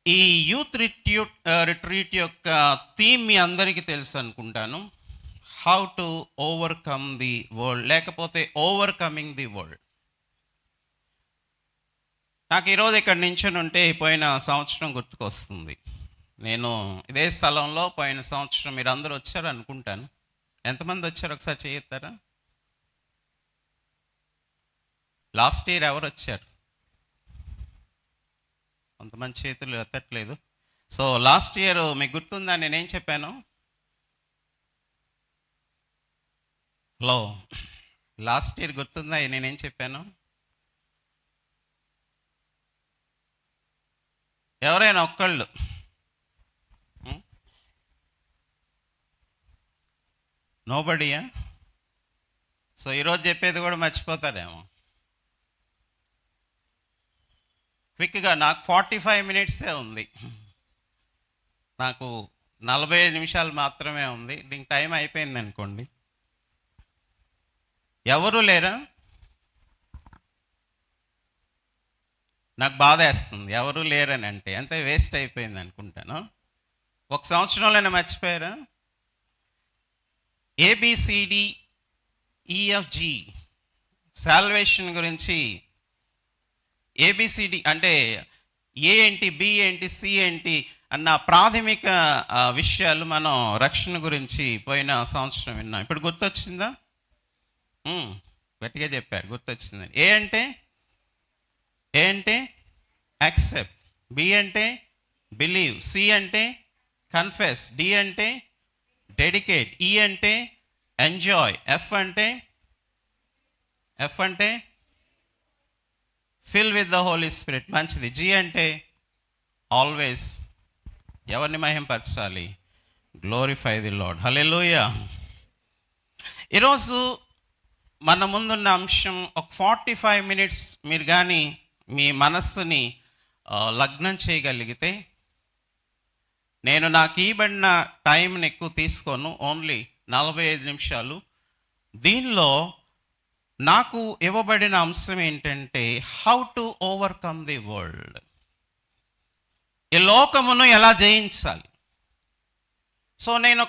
ఈ youth retreat యొక్క theme మీ అందరికీ తెలుసు అనుకుంటాను. How to overcome the world, లేకపోతే ఓవర్కమింగ్ ది వరల్డ్. నాకు ఈరోజు ఇక్కడ నించుని ఉంటే పోయిన సంవత్సరం గుర్తుకొస్తుంది. నేను ఇదే స్థలంలో పోయిన సంవత్సరం మీరు అందరూ వచ్చారు అనుకుంటాను. ఎంతమంది వచ్చారు ఒకసారి చేయొత్తారా? లాస్ట్ ఇయర్ ఎవరు వచ్చారు? కొంతమంది చేతులు ఎత్తట్లేదు. సో లాస్ట్ ఇయర్ మీకు గుర్తుందా నేనేం చెప్పాను? హలో, లాస్ట్ ఇయర్ గుర్తుందా నేనేం చెప్పాను? ఎవరైనా ఒక్కళ్ళు నోబడియా? సో ఈరోజు చెప్పేది కూడా మర్చిపోతారేమో. క్విక్గా నాకు 45 మినిట్సే ఉంది, నాకు 45 నిమిషాలు మాత్రమే ఉంది. దీనికి టైం అయిపోయింది అనుకోండి. ఎవరు లేరా? నాకు బాధ వేస్తుంది ఎవరు లేరని అంటే. అంతే వేస్ట్ అయిపోయింది అనుకుంటాను. ఒక సంవత్సరంలోనే మర్చిపోయారా? ఏబిసిడి ఈఎఫ్జి సాల్వేషన్ గురించి, ఏబిసిడి అంటే ఏ ఏంటి, బి ఏంటి, సి ఏంటి అన్న ప్రాథమిక విషయాలు మనం రక్షణ గురించి పోయిన సంవత్సరం విన్నాం. ఇప్పుడు గుర్తొచ్చిందా? గట్టిగా చెప్పారు, గుర్తొచ్చిందని. ఏ అంటే యాక్సెప్ట్, బి అంటే బిలీవ్, సి అంటే కన్ఫెస్, డి అంటే డెడికేట్, ఈ అంటే ఎంజాయ్, ఎఫ్ అంటే fill with the holy spirit, మంచిది. జి అంటే ఆల్వేస్ ఎవరిని మహింపరచాలి? Glorify the lord. హల్లెలూయా. ఈరోజు మన ముందున్న అంశం ఒక 45 మినిట్స్ మీరు కానీ మీ మనస్సుని లగ్నం చేయగలిగితే, నేను నాకు ఇవ్వబడిన టైంని ఎక్కువ తీసుకోను, ఓన్లీ 45 నిమిషాలు. దీనిలో నాకు ఇవ్వబడిన అంశం ఏంటంటే how to overcome the world. ఈ లోకమును ఎలా జయించాలి. సో నేను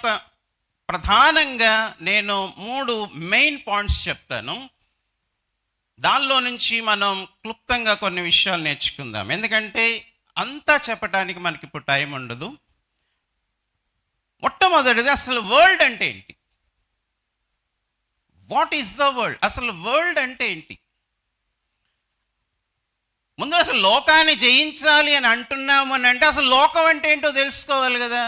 ప్రధానంగా 3 మెయిన్ పాయింట్స్ చెప్తాను. దానిలో నుంచి మనం క్లుప్తంగా కొన్ని విషయాలు నేర్చుకుందాం. ఎందుకంటే అంతా చెప్పడానికి మనకి ఇప్పుడు టైం ఉండదు. మొట్టమొదటిది, అసలు వరల్డ్ అంటే ఏంటి? What is the world? అసలు వరల్డ్ అంటే ఏంటి? ముందు అసలు లోకాన్ని జయించాలి అని అంటున్నాము అని అంటే అసలు లోకం అంటే ఏంటో తెలుసుకోవాలి కదా.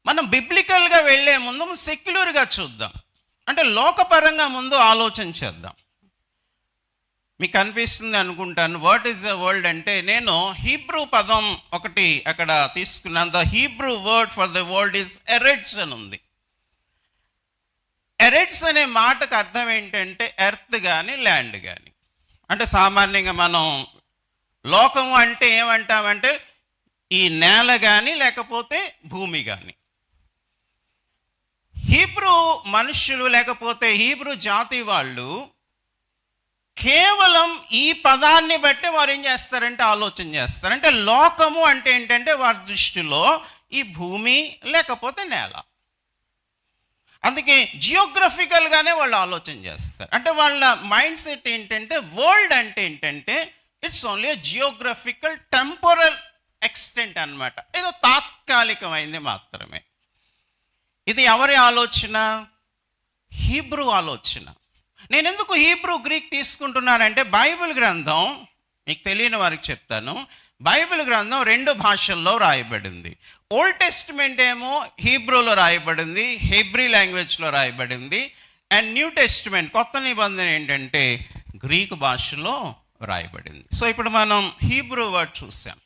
మనం బిబ్లికల్గా వెళ్ళే ముందు సెక్యులర్గా చూద్దాం, అంటే లోకపరంగా ముందు ఆలోచన చేద్దాం. మీకు అనిపిస్తుంది అనుకుంటాను, వాట్ ఈస్ ద వరల్డ్ అంటే. నేను హీబ్రూ పదం ఒకటి అక్కడ తీసుకున్నాను. The Hebrew word for the world is ఎరెట్స్ అని ఉంది. ఎరెట్స్ అనే మాటకు అర్థం ఏంటంటే ఎర్త్ కానీ ల్యాండ్ కానీ. అంటే సామాన్యంగా మనం లోకము అంటే ఏమంటామంటే ఈ నేల కానీ లేకపోతే భూమి కానీ. హీబ్రూ మనుషులు లేకపోతే హీబ్రూ జాతి వాళ్ళు కేవలం ఈ పదాన్ని బట్టి వారు ఏం చేస్తారంటే ఆలోచన చేస్తారు. అంటే లోకము అంటే ఏంటంటే వారి దృష్టిలో ఈ భూమి లేకపోతే నేల. అందుకే జియోగ్రఫికల్గానే వాళ్ళు ఆలోచన చేస్తారు. అంటే వాళ్ళ మైండ్ సెట్ ఏంటంటే వరల్డ్ అంటే ఏంటంటే it's only geographical temporal extent అనమాట, ఏదో తాత్కాలికమైంది మాత్రమే. ఇది ఎవరి ఆలోచన? హీబ్రూ ఆలోచన. నేను ఎందుకు హీబ్రూ గ్రీక్ తీసుకుంటున్నానంటే బైబిల్ గ్రంథం, మీకు తెలియని వారికి చెప్తాను, బైబిల్ గ్రంథం 2 భాషల్లో రాయబడింది. ఓల్డ్ టెస్టిమెంట్ ఏమో హీబ్రూలో రాయబడింది, హెబ్రీ లాంగ్వేజ్లో రాయబడింది. అండ్ న్యూ టెస్టిమెంట్ కొత్త నిబంధన ఏంటంటే గ్రీకు భాషలో రాయబడింది. సో ఇప్పుడు మనం హీబ్రూ వర్డ్ చూసాం.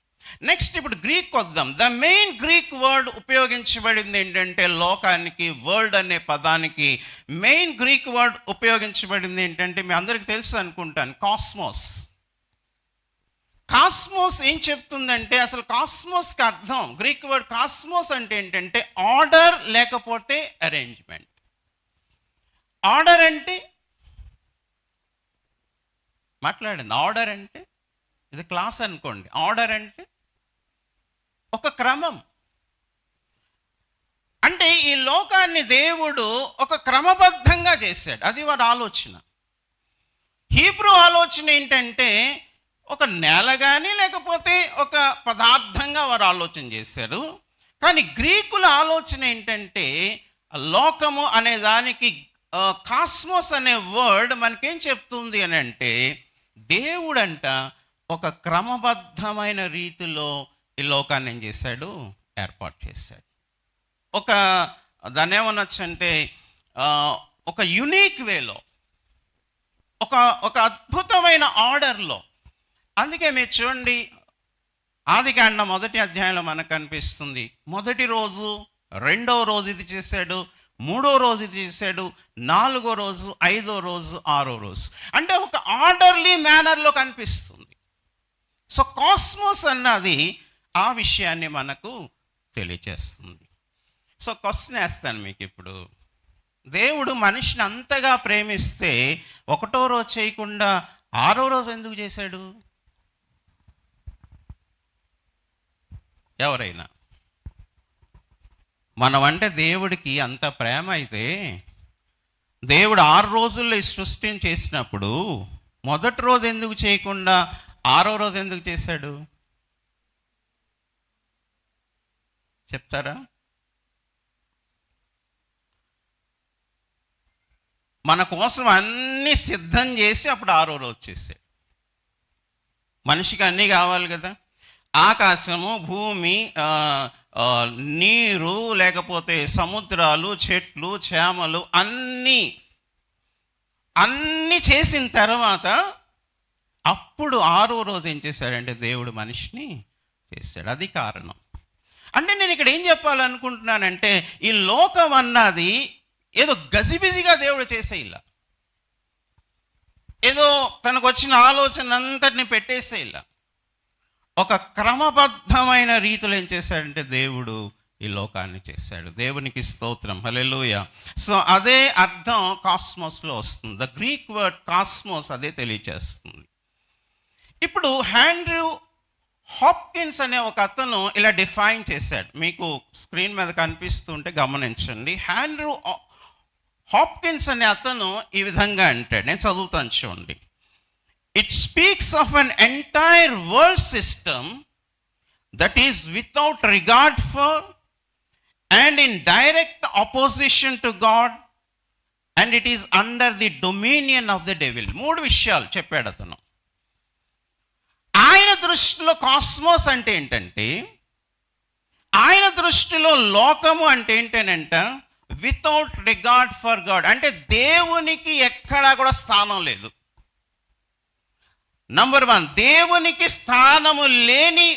నెక్స్ట్ ఇప్పుడు గ్రీక్ వద్దాం. ద మెయిన్ గ్రీక్ వర్డ్ ఉపయోగించబడింది ఏంటంటే లోకానికి, వరల్డ్ అనే పదానికి మెయిన్ గ్రీక్ వర్డ్ ఉపయోగించబడింది ఏంటంటే మీ అందరికీ తెలుసు అనుకుంటాను, కాస్మోస్. కాస్మోస్ ఏం చెప్తుందంటే, అసలు కాస్మోస్కి అర్థం, గ్రీక్ వర్డ్ కాస్మోస్ అంటే ఏంటంటే ఆర్డర్ లేకపోతే అరేంజ్మెంట్. ఆర్డర్ అంటే మాట్లాడండి, ఆర్డర్ అంటే ఇది క్లాస్ అనుకోండి. ఆర్డర్ అంటే ఒక క్రమం. అంటే ఈ లోకాన్ని దేవుడు ఒక క్రమబద్ధంగా చేశాడు. అది వారి ఆలోచన. హీబ్రూ ఆలోచన ఏంటంటే ఒక నేల కానీ లేకపోతే ఒక పదార్థంగా వారు ఆలోచన చేశారు. కానీ గ్రీకుల ఆలోచన ఏంటంటే లోకము అనే దానికి కాస్మోస్ అనే వర్డ్ మనకేం చెప్తుంది అని అంటే దేవుడంట ఒక క్రమబద్ధమైన రీతిలో ఈ లోకాన్ని ఏం చేశాడు, ఏర్పాటు చేశాడు. ఒక దాన్ని ఏమనొచ్చు అంటే ఒక యునీక్ వేలో, ఒక అద్భుతమైన ఆర్డర్లో. అందుకే మీరు చూడండి, ఆదికాండం 1వ అధ్యాయంలో మనకు కనిపిస్తుంది. మొదటి రోజు, 2వ రోజు ఇది చేశాడు, 3వ రోజు ఇది చేశాడు, 4వ రోజు, 5వ రోజు, 6వ రోజు. అంటే ఒక ఆర్డర్లీ మేనర్లో కనిపిస్తుంది. సో కాస్మోస్ అన్నది ఆ విషయాన్ని మనకు తెలియచేస్తుంది. సో క్వశ్చన్ వేస్తాను మీకు ఇప్పుడు. దేవుడు మనిషిని అంతగా ప్రేమిస్తే 1వ రోజు చేయకుండా 6వ రోజు ఎందుకు చేశాడు? ఎవరైనా మనం అంటే దేవుడికి అంత ప్రేమ అయితే దేవుడు 6 రోజుల్లో ఈ సృష్టిని చేసినప్పుడు మొదటి రోజు ఎందుకు చేయకుండా 6వ రోజు ఎందుకు చేశాడు చెప్తారా? మన కోసం అన్నీ సిద్ధం చేసి అప్పుడు 6వ రోజు చేశాడు. మనిషికి అన్నీ కావాలి కదా, ఆకాశము, భూమి, నీరు, లేకపోతే సముద్రాలు, చెట్లు, చేమలు అన్నీ చేసిన తర్వాత అప్పుడు 6వ రోజు ఏం చేశాడంటే దేవుడు మనిషిని చేశాడు. అది కారణం. అంటే నేను ఇక్కడ ఏం చెప్పాలనుకుంటున్నానంటే ఈ లోకం అన్నది ఏదో గజిబిజిగా దేవుడు చేసేయిలా, ఏదో తనకు వచ్చిన ఆలోచన అంతటిని పెట్టేసేయిలా, ఒక క్రమబద్ధమైన రీతిలో ఏం చేశాడంటే దేవుడు ఈ లోకాన్ని చేశాడు. దేవునికి స్తోత్రం, హల్లెలూయా. సో అదే అర్థం కాస్మోస్లో వస్తుంది. ద గ్రీక్ వర్డ్ కాస్మోస్ అదే తెలియచేస్తుంది. ఇప్పుడు ఆండ్రూ హాప్కిన్స్ అనే ఒక అతను ఇలా డిఫైన్ చేశాడు. మీకు స్క్రీన్ మీద కనిపిస్తుంటే గమనించండి. ఆండ్రూ హాప్కిన్స్ అనే అతను ఈ విధంగా అంటాడు, నేను చదువుతాను చూడండి. It speaks of an entire world system that is without regard for and in direct opposition to God, and it is under the dominion of the devil. 3 విషయాలు చెప్పాడు అతను. ఆయన దృష్టిలో కాస్మోస్ అంటే ఏంటంటే, ఆయన దృష్టిలో లోకము అంటే ఏంటనంట వితౌట్ రిగార్డ్ ఫర్ గాడ్, అంటే దేవునికి ఎక్కడా కూడా స్థానం లేదు. నంబర్ 1, దేవునికి స్థానము లేని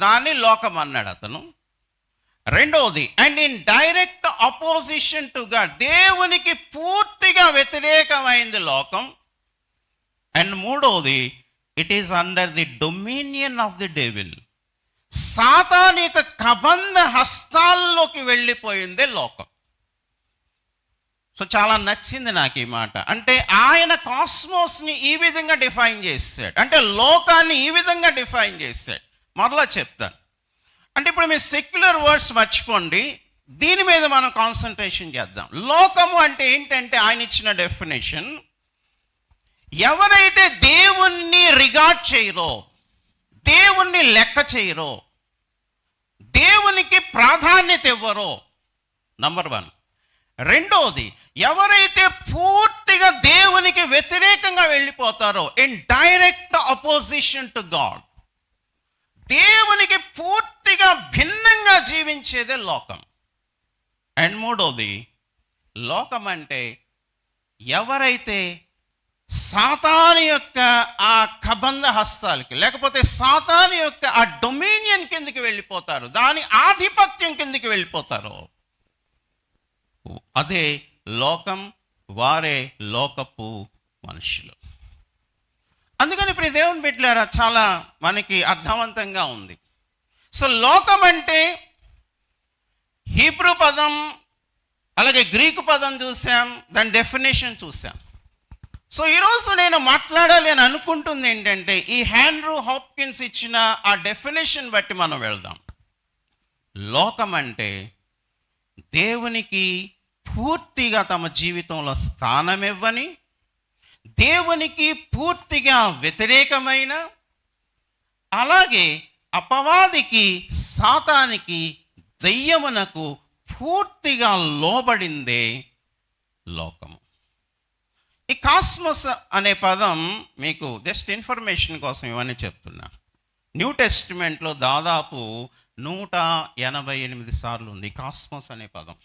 దాన్ని లోకం అన్నాడు అతను. రెండవది, and in direct opposition to God, దేవునికి పూర్తిగా వ్యతిరేకమైంది లోకం. అండ్ మూడవది, it is under the dominion of the devil, సాతాను యొక్క కబంధ హస్తాల్లోకి వెళ్ళిపోయిందే లోకం. సో చాలా నచ్చింది నాకు ఈ మాట. అంటే ఆయన కాస్మోస్ని ఈ విధంగా డిఫైన్ చేశాడు, అంటే లోకాన్ని ఈ విధంగా డిఫైన్ చేశాడు. మరలా చెప్తాను. అంటే ఇప్పుడు మీరు సెక్యులర్ వర్డ్స్ మర్చిపోండి, దీని మీద మనం కాన్సన్ట్రేషన్ చేద్దాం. లోకము అంటే ఏంటంటే ఆయన ఇచ్చిన డెఫినేషన్, ఎవరైతే దేవుణ్ణి రిగార్డ్ చేయరో, దేవుణ్ణి లెక్క చేయరో, దేవునికి ప్రాధాన్యత ఇవ్వరో, నంబర్ 1. రెండోది, ఎవరైతే పూర్తిగా దేవునికి వ్యతిరేకంగా వెళ్ళిపోతారో, in direct opposition to God, దేవునికి పూర్తిగా భిన్నంగా జీవించేదే లోకం. అండ్ మూడోది, లోకం అంటే ఎవరైతే సాతాను యొక్క ఆ కబంధ హస్తాలకి, లేకపోతే సాతాను యొక్క ఆ డొమినియన్ కిందకి వెళ్ళిపోతారు, దాని ఆధిపత్యం కిందకి వెళ్ళిపోతారో అదే లోకం, వారే లోకపు మనుషులు. అందుకని ఇప్పుడు దేవుని బిడ్డలారా చాలా మనకి అర్థవంతంగా ఉంది. సో లోకం అంటే హీబ్రూ పదం అలాగే గ్రీకు పదం చూసాం, దాని డెఫినేషన్ చూసాం. సో ఈరోజు నేను మాట్లాడాలి అని అనుకుంటుంది ఏంటంటే, ఈ ఆండ్రూ హాప్కిన్స్ ఇచ్చిన ఆ డెఫినేషన్ బట్టి మనం వెళ్దాం. లోకం అంటే దేవునికి పూర్తిగా తమ జీవితంలో స్థానం ఇవ్వని, దేవునికి పూర్తిగా వ్యతిరేకమైన, అలాగే అపవాదికి, సాతానికి, దెయ్యమునకు పూర్తిగా లోబడిందే లోకము. ఈ కాస్మస్ అనే పదం మీకు జస్ట్ ఇన్ఫర్మేషన్ కోసం ఇవన్నీ చెప్తున్నా. న్యూ టెస్టిమెంట్లో దాదాపు 188 సార్లు ఉంది కాస్మస్ అనే పదం.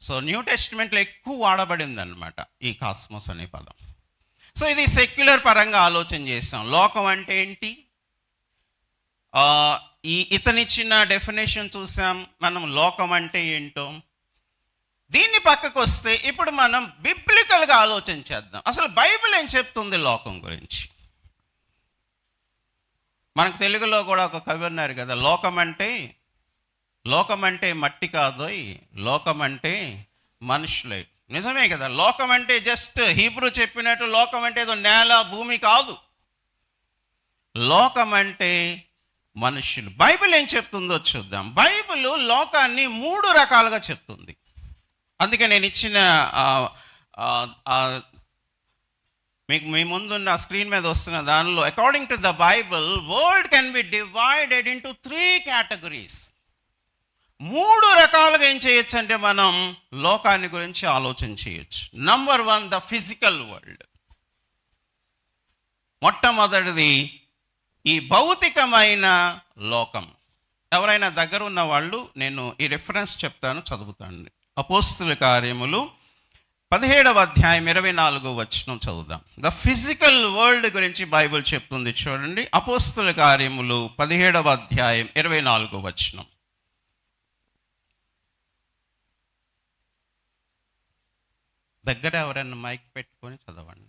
సో న్యూ టెస్టిమెంట్లో ఎక్కువ వాడబడింది అనమాట ఈ కాస్మస్ అనే పదం. సో ఇది సెక్యులర్ పరంగా ఆలోచన చేస్తాం. లోకం అంటే ఏంటి? ఇతనిచ్చిన డెఫినేషన్ చూసాం మనం, లోకం అంటే ఏంటో. దీన్ని పక్కకు వస్తే ఇప్పుడు మనం బిబ్లికల్గా ఆలోచన చేద్దాం. అసలు బైబిల్ ఏం చెప్తుంది లోకం గురించి? మనకు తెలుగులో కూడా ఒక కవి ఉన్నారు కదా, లోకం అంటే మట్టి కాదోయ్, లోకం అంటే మనుషులే. నిజమే కదా, లోకం అంటే జస్ట్ హీబ్రూ చెప్పినట్టు లోకం అంటే ఏదో నేల, భూమి కాదు. లోకం అంటే మనుషులు. బైబిల్ ఏం చెప్తుందో చూద్దాం. బైబిల్ లోకాన్ని 3 రకాలుగా చెప్తుంది. అందుకే నేను ఇచ్చిన మీకు మీ ముందున్న స్క్రీన్ మీద వస్తున్న దానిలో, according to the Bible world can be divided into 3 categories. 3 రకాలుగా ఏం చేయొచ్చు అంటే మనం లోకాన్ని గురించి ఆలోచన చేయొచ్చు. Number 1, the physical world. మొట్టమొదటిది ఈ భౌతికమైన లోకం. ఎవరైనా దగ్గర ఉన్న వాళ్ళు, నేను ఈ రెఫరెన్స్ చెప్తాను, చదువుతాను. అపోస్తుల కార్యములు 17వ అధ్యాయం 24వ వచనం చదువుదాం. ద ఫిజికల్ వరల్డ్ గురించి బైబిల్ చెప్తుంది చూడండి. అపోస్తుల కార్యములు 17వ అధ్యాయం 24వ వచనం. దగ్గర ఎవరైనా మైక్ పెట్టుకొని చదవండి.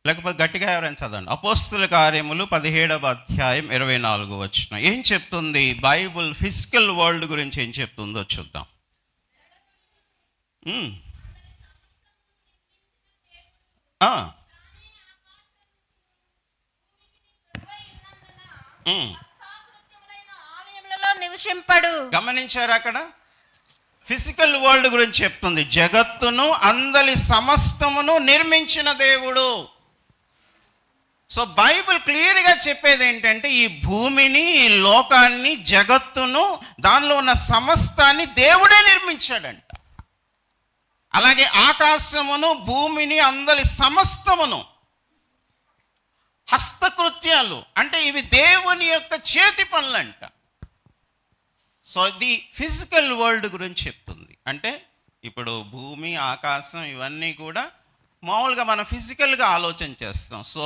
లేకపోతే గట్టిగా ఎవరైనా చదవండి. అపోస్తుల కార్యములు 17వ అధ్యాయం 24వ వచనం ఏం చెప్తుంది? బైబిల్ ఫిజికల్ వరల్డ్ గురించి ఏం చెప్తుందో చూద్దాం. గమనించారు అక్కడ ఫిజికల్ వరల్డ్ గురించి చెప్తుంది. జగత్తును అందలి సమస్తమును నిర్మించిన దేవుడు. సో బైబిల్ క్లియర్గా చెప్పేది ఏంటంటే, ఈ భూమిని, ఈ లోకాన్ని, జగత్తును, దానిలో ఉన్న సమస్తాన్ని దేవుడే నిర్మించాడంట. అలాగే ఆకాశమును, భూమిని, అందలి సమస్తమును హస్తకృత్యాలు, అంటే ఇవి దేవుని యొక్క చేతి పనులంట. సో ఇది ఫిజికల్ వరల్డ్ గురించి చెప్తుంది. అంటే ఇప్పుడు భూమి, ఆకాశం ఇవన్నీ కూడా మామూలుగా మనం ఫిజికల్గా ఆలోచన చేస్తాం. సో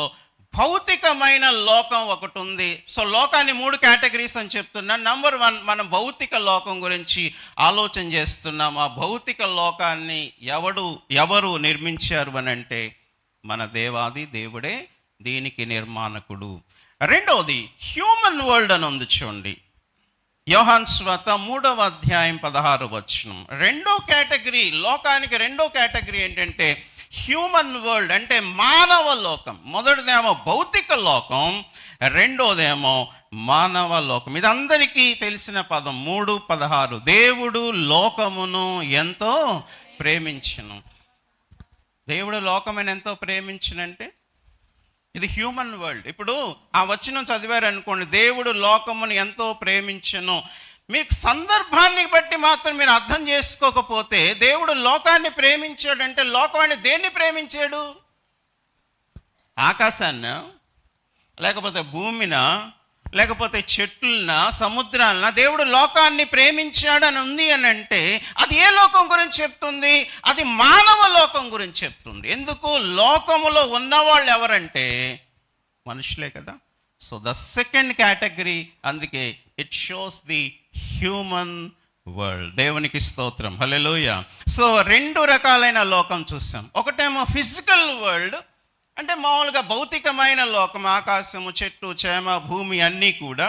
భౌతికమైన లోకం ఒకటి ఉంది. సో లోకాన్ని 3 కేటగిరీస్ అని చెప్తున్నాను. నంబర్ 1, మనం భౌతిక లోకం గురించి ఆలోచన చేస్తున్నాం. ఆ భౌతిక లోకాన్ని ఎవరు నిర్మించారు అని అంటే, మన దేవాది దేవుడే దీనికి నిర్మాణకుడు. రెండవది హ్యూమన్ వరల్డ్ అని ఉంది చూడండి. యోహాను సువార్త 3వ అధ్యాయం 16వ వచనం. రెండో కేటగిరీ, లోకానికి రెండో కేటగిరీ ఏంటంటే హ్యూమన్ వరల్డ్, అంటే మానవ లోకం. మొదటిదేమో భౌతిక లోకం, రెండోదేమో మానవ లోకం. ఇది అందరికీ తెలిసిన పదం. 3:16 దేవుడు లోకమును ఎంతో ప్రేమించును. దేవుడు లోకమును ఎంతో ప్రేమించునంటే ఇది హ్యూమన్ వరల్డ్. ఇప్పుడు ఆ వచనం చదివారు అనుకోండి, దేవుడు లోకమును ఎంతో ప్రేమించును. మీకు సందర్భాన్ని బట్టి మాత్రం మీరు అర్థం చేసుకోకపోతే, దేవుడు లోకాన్ని ప్రేమించాడంటే లోకాన్ని దేన్ని ప్రేమించాడు? ఆకాశాన్న, లేకపోతే భూమిన, లేకపోతే చెట్లన, సముద్రాలన దేవుడు లోకాన్ని ప్రేమించాడని ఉంది అని అంటే అది ఏ లోకం గురించి చెప్తుంది? అది మానవ లోకం గురించి చెప్తుంది. ఎందుకు? లోకములో ఉన్నవాళ్ళు ఎవరంటే మనుషులే కదా. సో ద సెకండ్ కేటగిరీ, అందుకే it shows the human world. దేవునికి స్తోత్రం, హల్లెలూయా. సో 2 రకాలైన లోకం చూసాం. ఒకటేమో ఫిజికల్ వరల్డ్, అంటే మామూలుగా భౌతికమైన లోకం, ఆకాశము, చెట్టు, చేమ, భూమి అన్నీ కూడా.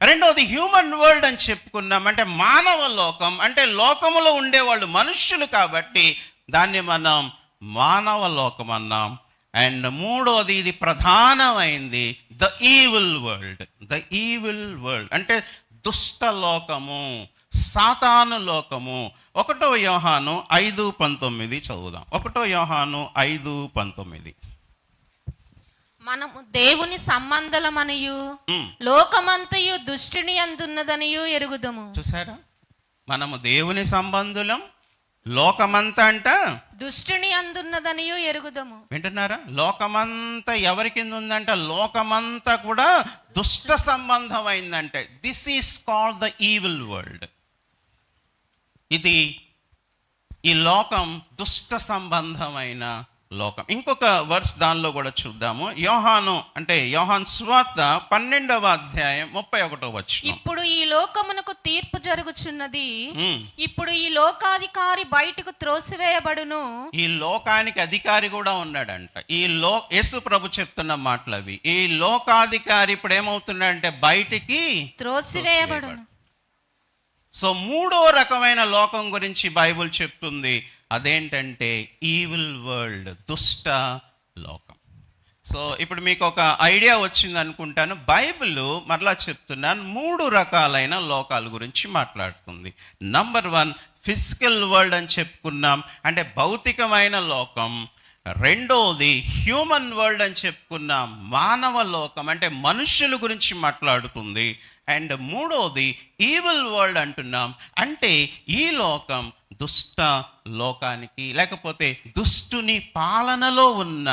రెండవది హ్యూమన్ వరల్డ్ అని చెప్పుకున్నాం. అంటే మానవ లోకం, అంటే లోకములో ఉండేవాళ్ళు మనుష్యులు కాబట్టి దాన్ని మనం మానవ లోకం అన్నాం. అండ్ మూడోది, ఇది ప్రధానమైంది, the evil world. The evil world అంటే దుష్ట లోకము, సాతాను లోకము. 1 యోహాను 5:19 చదువుదాం. 1 యోహాను 5:19. మనము దేవుని సంబంధులమనియు లోకమంతయు దుష్టుని అందున్నదనియు ఎరుగుదము. చూసారా, మనము దేవుని సంబంధులం, లోకమంతా అంట దుష్టుని అందున్నదనియు ఎరుగుదము. వింటున్నారా? లోకమంతా ఎవరి కింద ఉందంట? లోకమంతా కూడా దుష్ట సంబంధమైందంటే this is called the evil world. ఇది ఈ లోకం దుష్ట సంబంధమైన లోకం. ఇంకొక వర్స్ దానిలో కూడా చూద్దాము. యోహాను సువార్త 12వ అధ్యాయం 31వ వచనం. ఇప్పుడు ఈ లోకమునకు తీర్పు జరుగుచున్నది, ఇప్పుడు ఈ లోకాధికారి బయటకు త్రోసివేయబడును. ఈ లోకానికి అధికారి కూడా ఉన్నాడంట. యేసు ప్రభు చెప్తున్న మాటలు అవి. ఈ లోకాధికారి ఇప్పుడు ఏమవుతున్నాడంటే బయటికి త్రోసివేయబడును. సో మూడో రకమైన లోకం గురించి బైబిల్ చెప్తుంది. అదేంటంటే ఈవిల్ వరల్డ్, దుష్ట లోకం. సో ఇప్పుడు మీకు ఒక ఐడియా వచ్చింది అనుకుంటాను. బైబిల్ మరలా చెప్తున్నాను, 3 రకాలైన లోకాల గురించి మాట్లాడుతుంది. నంబర్ 1 ఫిజికల్ వరల్డ్ అని చెప్పుకున్నాం, అంటే భౌతికమైన లోకం. రెండోది హ్యూమన్ వరల్డ్ అని చెప్పుకున్నాం, మానవ లోకం, అంటే మనుష్యుల గురించి మాట్లాడుతుంది. అండ్ మూడోది ఈవిల్ వరల్డ్ అంటున్నాం, అంటే ఈ లోకం దుష్ట లోకానికి లేకపోతే దుష్టుని పాలనలో ఉన్న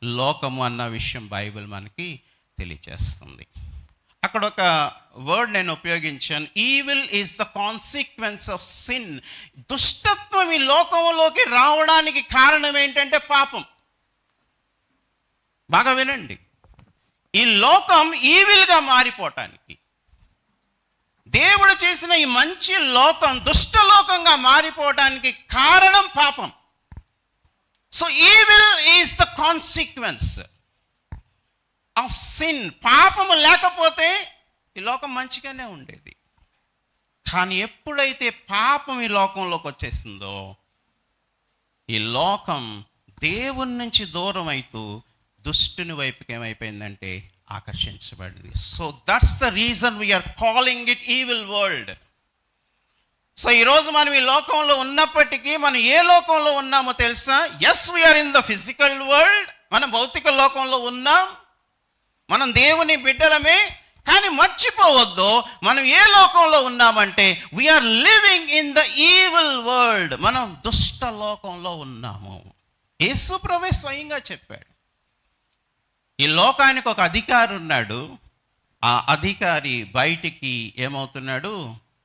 లోకము అన్న విషయం బైబిల్ మనకి తెలియజేస్తుంది. అక్కడ ఒక వర్డ్ నేను ఉపయోగించాను, evil is the consequence of sin. దుష్టత్వం ఈ లోకంలోకి రావడానికి కారణం ఏంటంటే పాపం. బాగా వినండి, ఈ లోకం ఈవిల్గా మారిపోవటానికి, దేవుడు చేసిన ఈ మంచి లోకం దుష్టలోకంగా మారిపోవడానికి కారణం పాపం. So evil is the consequence of sin. పాపము లేకపోతే ఈ లోకం మంచిగానే ఉండేది. కానీ ఎప్పుడైతే పాపం ఈ లోకంలోకి వచ్చేసిందో ఈ లోకం దేవుని నుంచి దూరం అవుతూ దుష్టుని వైపుకి ఏమైపోయిందంటే ఆకర్షించబడింది. So that's the reason we are calling it evil world. So ఈరోజు మనం ఈ లోకంలో ఉన్నప్పటికీ మనం ఏ లోకంలో ఉన్నామో తెలుసా? Yes, we are in the physical world. మనం భౌతిక లోకంలో ఉన్నాం, మనం దేవుని బిడ్డలమే. కానీ మర్చిపోవద్దు, మనం ఏ లోకంలో ఉన్నామంటే we are living in the evil world. మనం దుష్ట లోకంలో ఉన్నాము. యేసు ప్రభువే స్వయంగా చెప్పాడు, ఈ లోకానికి ఒక అధికారి ఉన్నాడు, ఆ అధికారి బయటికి ఏమవుతున్నాడు?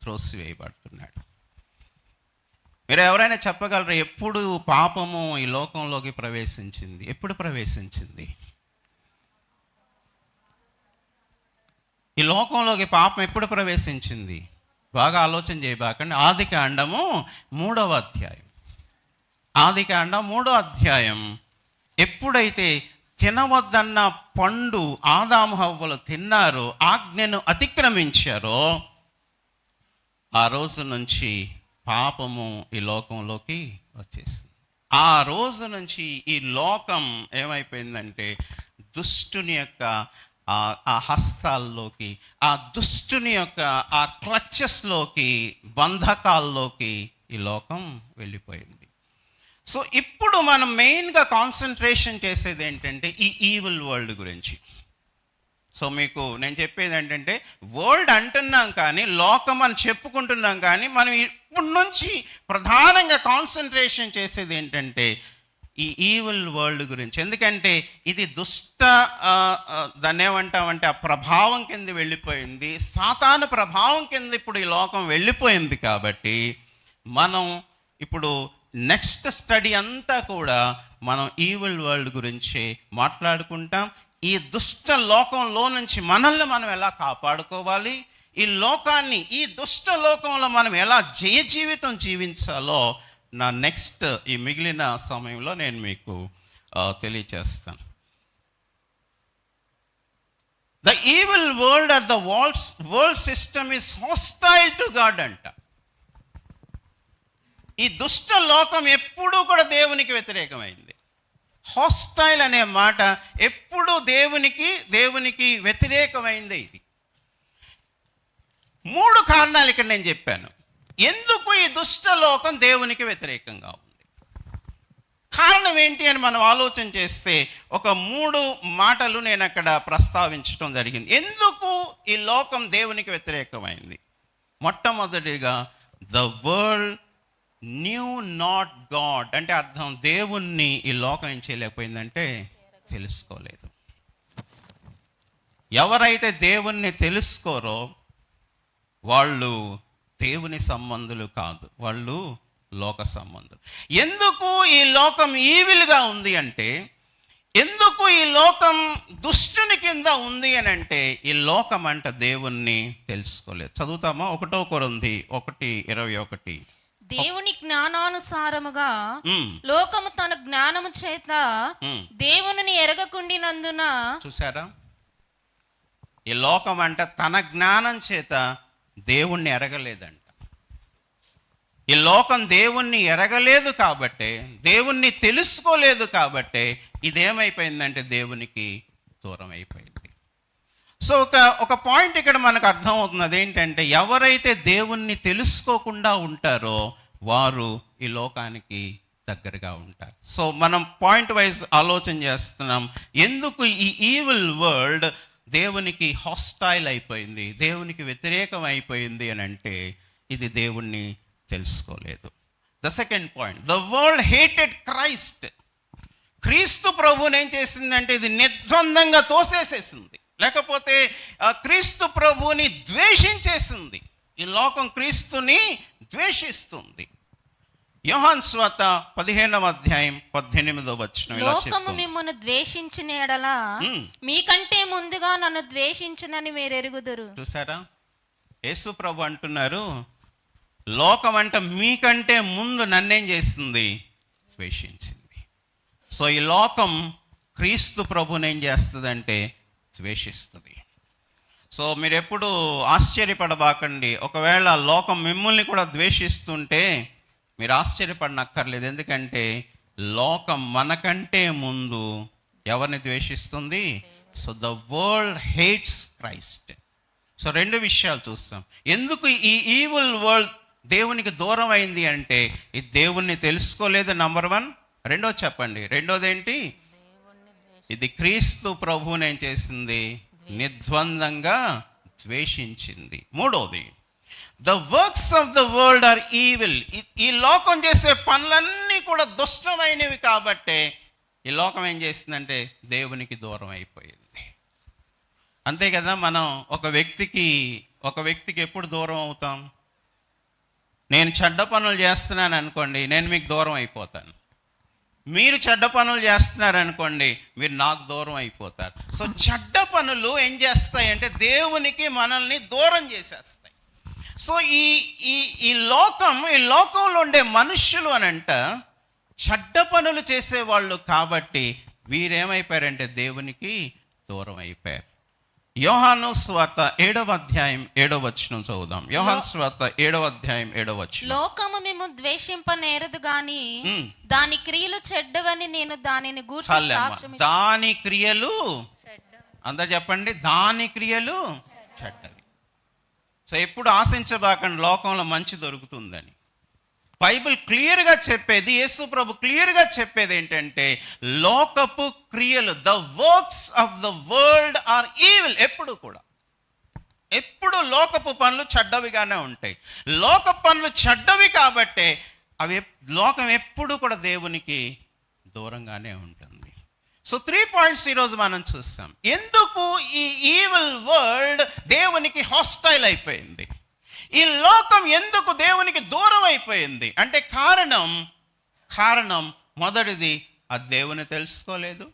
త్రోసివేయబడుతున్నాడు. మీరు ఎవరైనా చెప్పగలరా ఎప్పుడు పాపము ఈ లోకంలోకి ప్రవేశించింది? ఎప్పుడు ప్రవేశించింది? ఈ లోకంలోకి పాపం ఎప్పుడు ప్రవేశించింది? బాగా ఆలోచన చేయబాకండి. ఆదికాండము 3వ అధ్యాయం. ఆదికాండం 3వ అధ్యాయం. ఎప్పుడైతే తినవద్దన్న పండు ఆదాము హవ్వలు తిన్నారో, ఆజ్ఞను అతిక్రమించారో, ఆ రోజు నుంచి పాపము ఈ లోకంలోకి వచ్చేసింది. ఆ రోజు నుంచి ఈ లోకం ఏమైపోయిందంటే దుష్టుని యొక్క ఆ హస్తాల్లోకి, ఆ దుష్టుని యొక్క ఆ క్లచెస్లోకి, బంధకాల్లోకి ఈ లోకం వెళ్ళిపోయింది. సో ఇప్పుడు మనం మెయిన్గా కాన్సన్ట్రేషన్ చేసేది ఏంటంటే ఈ ఈవిల్ వరల్డ్ గురించి. సో మీకు నేను చెప్పేది ఏంటంటే వరల్డ్ అంటున్నాం కానీ, లోకం అని చెప్పుకుంటున్నాం కానీ, మనం ఇప్పటి నుంచి ప్రధానంగా కాన్సన్ట్రేషన్ చేసేది ఏంటంటే ఈ ఈవిల్ వరల్డ్ గురించి. ఎందుకంటే ఇది దాన్ని ఏమంటామంటే ఆ ప్రభావం కింద వెళ్ళిపోయింది, సాతాను ప్రభావం కింద ఇప్పుడు ఈ లోకం వెళ్ళిపోయింది. కాబట్టి మనం ఇప్పుడు నెక్స్ట్ స్టడీ అంతా కూడా మనం ఈవిల్ వరల్డ్ గురించి మాట్లాడుకుంటాం. ఈ దుష్ట లోకంలో నుంచి మనల్ని మనం ఎలా కాపాడుకోవాలి, ఈ లోకాన్ని, ఈ దుష్ట లోకంలో మనం ఎలా జయ జీవితం జీవించాలో నా నెక్స్ట్ ఈ మిగిలిన సమయంలో నేను మీకు తెలియచేస్తాను. The evil world are the world system is hostile to God అంట. ఈ దుష్ట లోకం ఎప్పుడూ కూడా దేవునికి వ్యతిరేకమైంది. హాస్టైల్ అనే మాట ఎప్పుడూ దేవునికి వ్యతిరేకమైంది. ఇది 3 కారణాలు ఇక్కడ నేను చెప్పాను ఎందుకు ఈ దుష్ట లోకం దేవునికి వ్యతిరేకంగా ఉంది. కారణం ఏంటి అని మనం ఆలోచన చేస్తే ఒక 3 మాటలు నేను అక్కడ ప్రస్తావించడం జరిగింది. ఎందుకు ఈ లోకం దేవునికి వ్యతిరేకమైంది? మొట్టమొదటిగా the world new not God అంటే అర్థం దేవుణ్ణి ఈ లోకం ఏం చేయలేకపోయిందంటే తెలుసుకోలేదు. ఎవరైతే దేవుణ్ణి తెలుసుకోరో వాళ్ళు దేవుని సంబంధులు కాదు, వాళ్ళు లోక సంబంధులు. ఎందుకు ఈ లోకం ఈవిల్గా ఉంది అంటే, ఎందుకు ఈ లోకం దుష్టుని కింద ఉంది అని అంటే, ఈ లోకం అంట దేవుణ్ణి తెలుసుకోలేదు. చదువుతామా? 1 కొరింథీ 1:21. దేవుని జ్ఞానానుసారముగా లోకము తన జ్ఞానము చేత దేవుని ఎరగకుండినందున. చూసారా? ఈ లోకం అంట తన జ్ఞానం చేత దేవుణ్ణి ఎరగలేదంట. ఈ లోకం దేవుణ్ణి ఎరగలేదు కాబట్టే, దేవుణ్ణి తెలుసుకోలేదు కాబట్టే ఇదేమైపోయిందంటే దేవునికి దూరం అయిపోయింది. సో ఒక పాయింట్ ఇక్కడ మనకు అర్థమవుతుంది. అదేంటంటే ఎవరైతే దేవుణ్ణి తెలుసుకోకుండా ఉంటారో వారు ఈ లోకానికి దగ్గరగా ఉంటారు. సో మనం పాయింట్ వైజ్ ఆలోచన చేస్తున్నాం. ఎందుకు ఈ ఈవిల్ వరల్డ్ దేవునికి హాస్టైల్ అయిపోయింది, దేవునికి వ్యతిరేకం అయిపోయింది అని అంటే ఇది దేవుణ్ణి తెలుసుకోలేదు. The second point, the world hated Christ. క్రీస్తు ప్రభువుని ఏం చేసిందంటే ఇది నిర్ద్వందంగా తోసేసేసింది, లేకపోతే క్రీస్తు ప్రభువుని ద్వేషించేసింది. ఈ లోకం క్రీస్తుని ద్వేషిస్తుంది. యోహాను సువార్త 15:18 లోకము మిమ్మును ద్వేషించిన ఎడల మీకంటే ముందుగా నన్ను ద్వేషించునని మీరు ఎరుగుదురు. చూసారా? యేసు ప్రభు అంటున్నారు లోకం అంట మీకంటే ముందు నన్నేం చేస్తుంది? ద్వేషించింది. సో ఈ లోకం క్రీస్తు ప్రభుని ఏం చేస్తుందంటే ద్వేషిస్తుంది. సో మీరు ఎప్పుడు ఆశ్చర్యపడబాకండి. ఒకవేళ లోకం మిమ్మల్ని కూడా ద్వేషిస్తుంటే మీరు ఆశ్చర్యపడనక్కర్లేదు. ఎందుకంటే లోకం మనకంటే ముందు ఎవరిని ద్వేషిస్తుంది? So the world hates Christ. So 2 విషయాలు చూస్తాం. ఎందుకు ఈ ఈవిల్ వరల్డ్ దేవునికి దూరం అయింది అంటే ఇది దేవుణ్ణి తెలుసుకోలేదు, నంబర్ 1. రెండోది చెప్పండి, రెండోది ఏంటి? ఇది క్రీస్తు ప్రభువుని ఏం చేసింది? నిర్ద్వందంగా ద్వేషించింది. మూడోది, the works of the world are evil. ఈ లోకం చేసే పనులన్నీ కూడా దుష్టమైనవి కాబట్టే ఈ లోకం ఏం చేస్తుందంటే దేవునికి దూరం అయిపోయింది. అంతే కదా? మనం ఒక వ్యక్తికి ఎప్పుడు దూరం అవుతాం? నేను చెడ్డ పనులు చేస్తున్నాను అనుకోండి, నేను మీకు దూరం అయిపోతాను. మీరు చెడ్డ పనులు చేస్తున్నారనుకోండి, మీరు నాకు దూరం అయిపోతారు. సో చెడ్డ పనులు ఏం చేస్తాయంటే దేవునికి మనల్ని దూరం చేసేస్తాయి. సో ఈ లోకంలో ఉండే మనుష్యులు అనంట చెడ్డ పనులు చేసేవాళ్ళు కాబట్టి వీరేమైపోయారంటే దేవునికి దూరం అయిపోయారు. యోహాను సువార్త 7:7 చదువుదాం. యోహాను సువార్త 7:7. లోకము మేము ద్వేషింపనేరదు గాని దాని క్రియలు చెడ్డవని నేను దానిని గూర్చి సాక్ష్యం. దాని క్రియలు అందరూ చెప్పండి, దాని క్రియలు చెడ్డవి. సో ఎప్పుడు ఆశించబాకండి లోకంలో మంచి దొరుకుతుందని. బైబిల్ క్లియర్గా చెప్పేది, యేసు ప్రభు క్లియర్గా చెప్పేది ఏంటంటే లోకపు క్రియలు, the works of the world are evil. ఎప్పుడు లోకపు పనులు చెడ్డవిగానే ఉంటాయి. లోక పనులు చెడ్డవి కాబట్టే లోకం ఎప్పుడు కూడా దేవునికి దూరంగానే ఉంటుంది. సో 3 పాయింట్స్ ఈరోజు మనం చూస్తాం. ఎందుకు ఈ ఈవిల్ వరల్డ్ దేవునికి హాస్టైల్ అయిపోయింది, ఈ లోకం ఎందుకు దేవునికి దూరం అయిపోయింది అంటే కారణం మొదటిది అది దేవుని తెలుసుకోలేదు,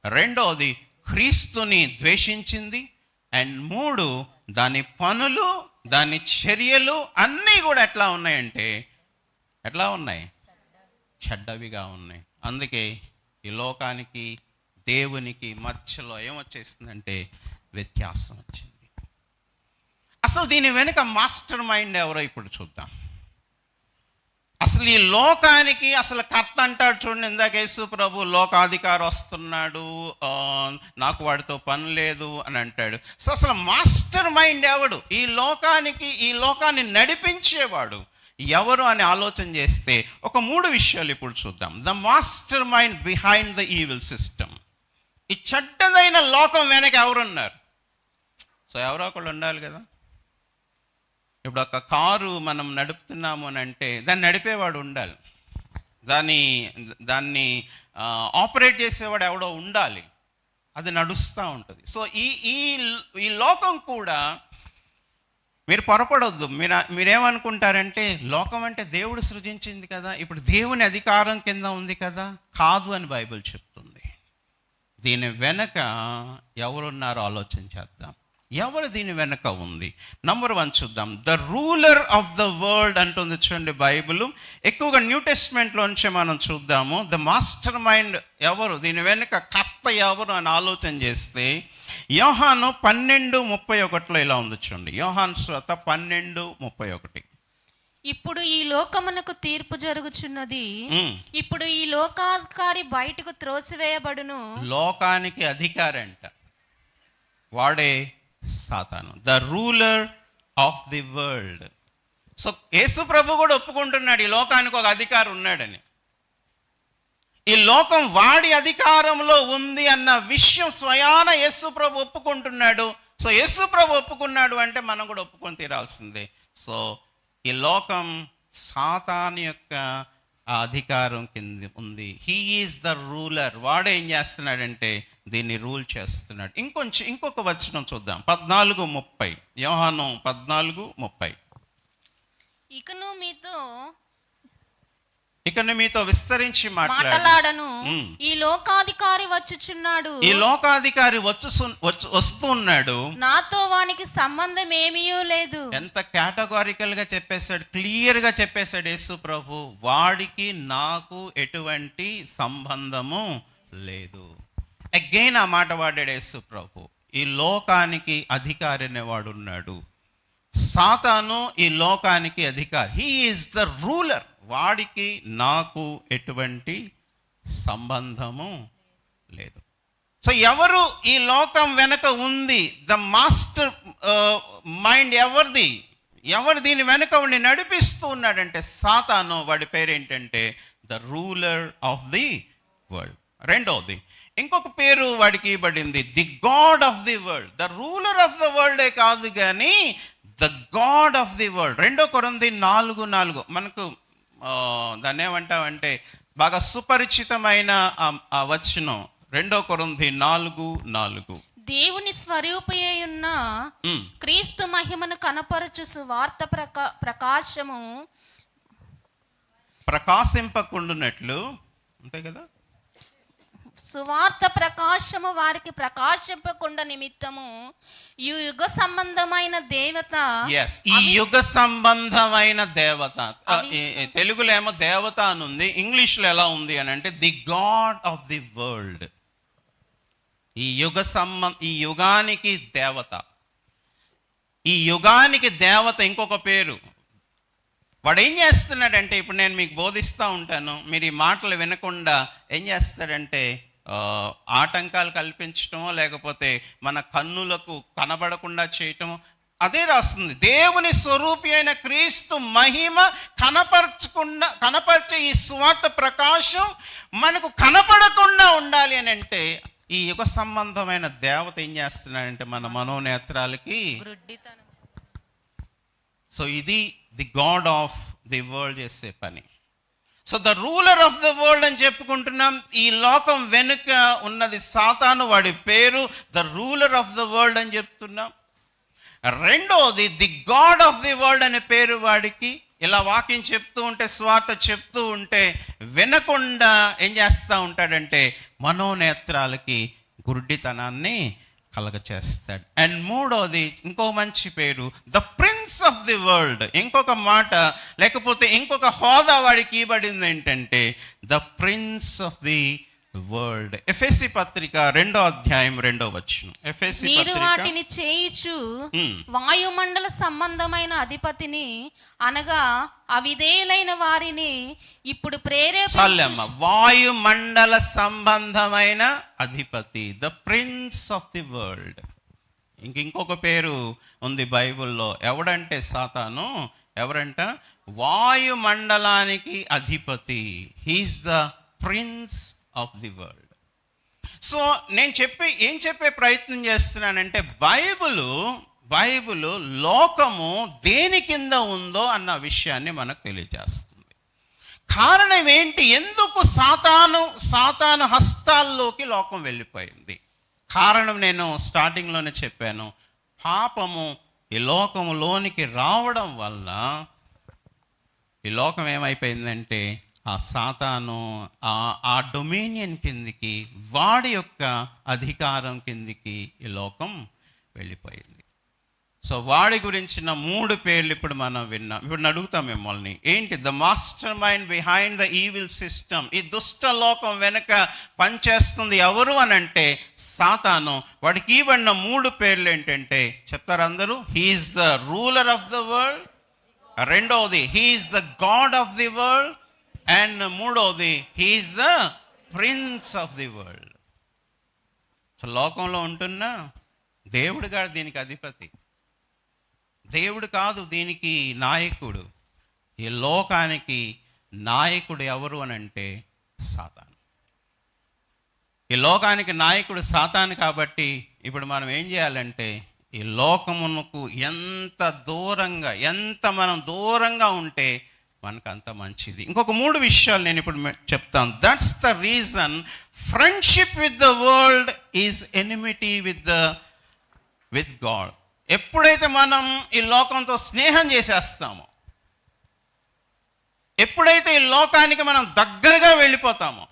రెండోది క్రీస్తుని ద్వేషించింది, అండ్ 3 దాని పనులు, దాని చర్యలు అన్నీ కూడా ఎట్లా ఉన్నాయి? చెడ్డవిగా ఉన్నాయి. అందుకే ఈ లోకానికి దేవునికి మధ్యలో ఏమొచ్చేస్తుందంటే వ్యత్యాసం వచ్చింది. అసలు దీని వెనుక మాస్టర్ మైండ్ ఎవరో ఇప్పుడు చూద్దాం. అసలు ఈ లోకానికి అసలు కర్త అంటాడు చూడండి, ఇందాక యేసు ప్రభు లోకాధికారి వస్తున్నాడు, నాకు వాడితో పని లేదు అని అంటాడు. సో అసలు మాస్టర్ మైండ్ ఎవడు, ఈ లోకాన్ని నడిపించేవాడు ఎవరు అని ఆలోచన చేస్తే ఒక 3 విషయాలు ఇప్పుడు చూద్దాం. The master mind behind the evil system. ఈ చెడ్డదైన లోకం వెనక ఎవరున్నారు? సో ఎవరో ఒకళ్ళు ఉండాలి కదా. ఇప్పుడు ఒక కారు మనం నడుపుతున్నాము అని అంటే దాన్ని నడిపేవాడు ఉండాలి, దాన్ని ఆపరేట్ చేసేవాడు ఎవడో ఉండాలి, అది నడుస్తూ ఉంటుంది. సో ఈ లోకం కూడా మీరు పొరపడొద్దు. మీరేమనుకుంటారంటే లోకం అంటే దేవుడు సృజించింది కదా, ఇప్పుడు దేవుని అధికారం కింద ఉంది కదా. కాదు అని బైబిల్ చెప్తుంది. దీని వెనక ఎవరున్నారో ఆలోచన చేద్దాం. ఎవరు దీని వెనక ఉంది? నంబర్ 1 చూద్దాం. The ruler of the world అంటుంది చూడండి బైబిల్. ఎక్కువగా న్యూ టెస్ట్మెంట్లోంచి మనం చూద్దాము. ద మాస్టర్ మైండ్ ఎవరు, దీని వెనక కర్త ఎవరు అని ఆలోచన చేస్తే యోహాను 12:31 ఇలా ఉంది చూడండి. యోహాను సువార్త 12:31. ఇప్పుడు ఈ లోకమునకు తీర్పు జరుగుచున్నది, ఇప్పుడు ఈ లోకాధికారి బయటకు త్రోసివేయబడును. లోకానికి అధికారి అంట, వాడే సాతాను, the ruler of the world. So యేసు ప్రభు కూడా ఒప్పుకుంటున్నాడు ఈ లోకానికి ఒక అధికారి ఉన్నాడని. ఈ లోకం వాడి అధికారంలో ఉంది అన్న విషయం స్వయాన యేసు ప్రభు ఒప్పుకుంటున్నాడు. సో యేసు ప్రభు ఒప్పుకున్నాడు అంటే మనం కూడా ఒప్పుకొని తీరాల్సిందే. సో ఈ లోకం సాతాను యొక్క అధికారం కింద ఉంది. He is the ruler. వాడు ఏం చేస్తున్నాడంటే దీన్ని రూల్ చేస్తున్నాడు. ఇంకొక వచనం చూద్దాం, 14:30. యోహాను 14:30. ఇకను మీతో విస్తరించి మాట్లాడను, ఈ లోకాధికారి వచ్చుచున్నాడు, ఈ లోకాధికారి వస్తున్నాడు, నాతో వానికి సంబంధం ఏమీ లేదు. ఎంత కేటగారికల్ గా చెప్పేశాడు, క్లియర్ గా చెప్పేశాడు యేసు ప్రభు. వాడికి నాకు ఎటువంటి సంబంధము లేదు. అగైన్ ఆ మాట వాడాడు యేసు ప్రభు. ఈ లోకానికి అధికారి అనేవాడు ఉన్నాడు. సాతాను ఈ లోకానికి అధికారి. He is the ruler. వాడికి నాకు ఎటువంటి సంబంధము లేదు. సో ఎవరు ఈ లోకం వెనక ఉంది? ద మాస్టర్ మైండ్ ఎవరిది? ఎవరు దీని వెనక ఉండి నడిపిస్తూ ఉన్నాడంటే సాతాను. వాడి పేరేంటంటే the ruler of the world. రెండవది ఇంకొక పేరు వాడికి ఇవ్వబడింది, the God of the world. The ruler of the వరల్డే కాదు కానీ the God of the world. 2 కొరింథీ 4:4 మనకు దాన్ని ఏమంటామంటే బాగా సుపరిచితమైన ఆ వచనం. 2 కొరింథీ 4:4. దేవుని స్వరూపి ఉన్న క్రీస్తు మహిమను కనపరచు సువార్త ప్రకాశము ప్రకాశింపకుండునట్లు, అంతే కదా, సువార్త ప్రకాశము వారికి ప్రకాశింపకుండా నిమిత్తము ఈ యుగ సంబంధమైన దేవత. ఈ యుగ సంబంధమైన దేవత. తెలుగులో ఏమో దేవత అని ఉంది, ఇంగ్లీష్లో ఎలా ఉంది అని అంటే the God of the world. ఈ యుగానికి దేవత. ఈ యుగానికి దేవత ఇంకొక పేరు. వాడు ఏం చేస్తున్నాడంటే, ఇప్పుడు నేను మీకు బోధిస్తూ ఉంటాను, మీరు ఈ మాటలు వినకుండా ఏం చేస్తాడంటే ఆటంకాలు కల్పించటమో లేకపోతే మన కన్నులకు కనబడకుండా చేయటమో. అదే రాస్తుంది, దేవుని స్వరూపి అయిన క్రీస్తు మహిమ కనపరిచే ఈ సువార్త ప్రకాశం మనకు కనపడకుండా ఉండాలి అని అంటే ఈ యుగ సంబంధమైన దేవత ఏం చేస్తున్నాడంటే మన మనోనేత్రాలకి. సో ఇది the God of the world చేసే పని. So the ruler of the world అని చెప్పుకుంటున్నాం. ఈ లోకం వెనుక ఉన్నది సాతాను, వాడి పేరు the ruler of the world అని చెప్తున్నాం. రెండోది the God of the world అనే పేరు వాడికి. ఇలా వాక్యం చెప్తూ ఉంటే, స్వార్థ చెప్తూ ఉంటే వినకుండా ఏం చేస్తూ ఉంటాడంటే మనోనేత్రాలకి గుడ్డితనాన్ని కలగచేస్తాడు. అండ్ మూడోది ఇంకో మంచి పేరు the prince of the world. ఇంకొక మాట లేకపోతే ఇంకొక హోదా వాడికి ఇవ్వబడింది ఏంటంటే the prince of the world. ఎఫెసీ పత్రిక 2వ అధ్యాయం 2వ వచనం. ఎఫెసీ మీరు పత్రిక వాటిని చేయిచు వాయుమండల సంబంధమైన అధిపతిని అనగా అవిధేయులైన వారిని ఇప్పుడు చాలమ్మ. వాయుమండల సంబంధమైన అధిపతి, the prince of the world. ఇంకొక పేరు ఉంది బైబిల్లో. ఎవడంటే సాతాను. ఎవరంట? వాయుమండలానికి అధిపతి. He is the prince of the world. So నేను ఏం చెప్పే ప్రయత్నం చేస్తున్నానంటే బైబిలు లోకము దేని కింద ఉందో అన్న విషయాన్ని మనకు తెలియజేస్తుంది. కారణం ఏంటి? ఎందుకు సాతాను హస్తాల్లోకి లోకం వెళ్ళిపోయింది? కారణం నేను స్టార్టింగ్లోనే చెప్పాను. పాపము ఈ లోకములోనికి రావడం వల్ల ఈ లోకం ఏమైపోయిందంటే ఆ సాతాను ఆ డొమినియన్ కిందికి, వాడి యొక్క అధికారం కిందికి ఈ లోకం వెళ్ళిపోయింది. సో వాడి గురించిన 3 పేర్లు ఇప్పుడు మనం విన్నాం. ఇప్పుడు అడుగుతాం మిమ్మల్ని, ఏంటి the master mind behind the evil system? ఈ దుష్ట లోకం వెనుక పనిచేస్తుంది ఎవరు అని అంటే సాతాను. వాడికి ఇవ్వబడిన 3 పేర్లు ఏంటంటే చెప్తారు అందరూ? He is the ruler of the world. రెండవది he is the God of the world. And మూడవది he is the prince of the world. So లోకంలో ఉంటున్న దేవుడు గారు దీనికి అధిపతి. దేవుడు కాదు దీనికి నాయకుడు. ఈ లోకానికి నాయకుడు ఎవరు అని అంటే సాతాను. ఈ లోకానికి నాయకుడు సాతాను. కాబట్టి ఇప్పుడు మనం ఏం చేయాలంటే ఈ లోకమునకు ఎంత మనం దూరంగా ఉంటే మనకు అంత మంచిది. ఇంకొక 3 విషయాలు నేను ఇప్పుడు చెప్తాను. That's the reason friendship with the world is enmity with God. ఎప్పుడైతే మనం ఈ లోకంతో స్నేహం చేసేస్తామో, ఎప్పుడైతే ఈ లోకానికి మనం దగ్గరగా వెళ్ళిపోతామో,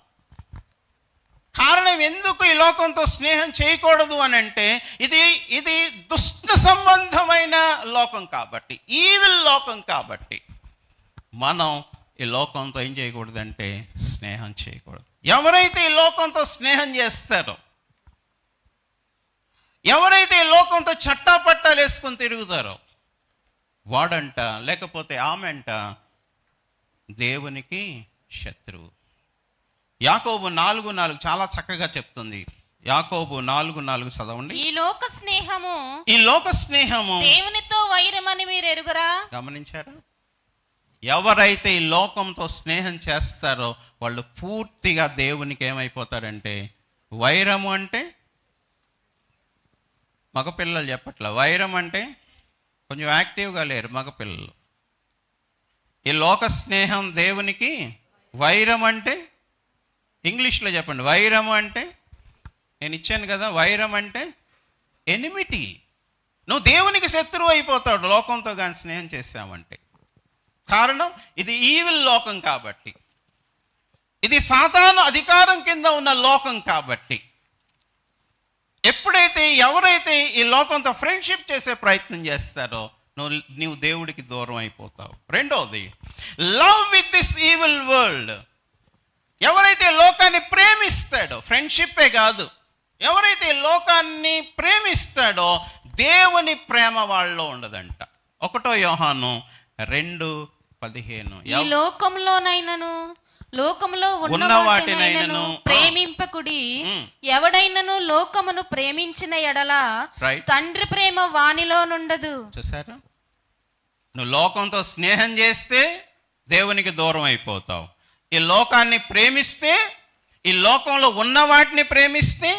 కారణం ఎందుకు ఈ లోకంతో స్నేహం చేయకూడదు అని అంటే ఇది దుష్ట సంబంధమైన లోకం కాబట్టి, ఈవిల్ లోకం కాబట్టి మనం ఈ లోకంతో ఏం చేయకూడదంటే స్నేహం చేయకూడదు. ఎవరైతే ఈ లోకంతో స్నేహం చేస్తారో, ఎవరైతే ఈ లోకంతో చట్టాపట్టాలు వేసుకొని తిరుగుతారో వాడంట లేకపోతే ఆమెంట దేవునికి శత్రువు. యాకోబు 4:4 చాలా చక్కగా చెప్తుంది. యాకోబు 4:4 చదవండి. ఈ లోక స్నేహము దేవునితో వైరమని మీరు ఎరుగరా? గమనించారా? ఎవరైతే ఈ లోకంతో స్నేహం చేస్తారో వాళ్ళు పూర్తిగా దేవునికి ఏమైపోతారంటే వైరము అంటే మగపిల్లలు చెప్పట్ల. వైరం అంటే కొంచెం యాక్టివ్గా లేరు మగపిల్లలు. ఈ లోక స్నేహం దేవునికి వైరం అంటే ఇంగ్లీష్లో చెప్పండి. వైరము అంటే నేను ఇచ్చాను కదా. వైరం అంటే ఎనిమిటీ. నువ్వు దేవునికి శత్రువు అయిపోతాడు లోకంతో కానీ స్నేహం చేసావంటే. కారణం ఇది ఈవిల్ లోకం కాబట్టి, ఇది సాతాను అధికారం కింద ఉన్న లోకం కాబట్టి. ఎవరైతే ఈ లోకంతో ఫ్రెండ్షిప్ చేసే ప్రయత్నం చేస్తారో నువ్వు దేవుడికి దూరం అయిపోతావు. రెండవది love with this evil world. ఎవరైతే లోకాన్ని ప్రేమిస్తాడో, ఫ్రెండ్షిప్పే కాదు, ఎవరైతే లోకాన్ని ప్రేమిస్తాడో దేవుని ప్రేమ వాళ్ళలో ఉండదంట. 1 యోహాను 2:15 ఈ లోకములో ఉన్న వాటినైనను ప్రేమింపకుడి. ఎవడైనను లోకమును ప్రేమించిన ఎడల తండ్రి ప్రేమ వానిలో నుండదు. చూసారా? నువ్వు లోకంతో స్నేహం చేస్తే దేవునికి దూరం అయిపోతావు. ఈ లోకాన్ని ప్రేమిస్తే, ఈ లోకంలో ఉన్న వాటిని ప్రేమిస్తే,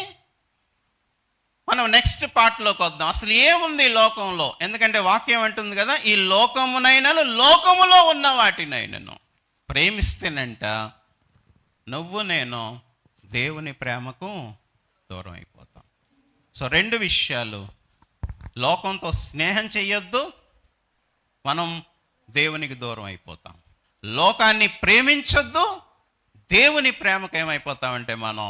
మనం నెక్స్ట్ పార్ట్లోకి వద్దాం. అసలు ఏముంది ఈ లోకంలో? ఎందుకంటే వాక్యం అంటుంది కదా, ఈ లోకమునైనను లోకములో ఉన్న వాటినైనను ప్రేమిస్తేనంట నువ్వు నేను దేవుని ప్రేమకు దూరం అయిపోతాం. సో 2 విషయాలు, లోకంతో స్నేహం చెయ్యొద్దు, మనం దేవునికి దూరం అయిపోతాం. లోకాన్ని ప్రేమించొద్దు, దేవుని ప్రేమకు ఏమైపోతామంటే మనం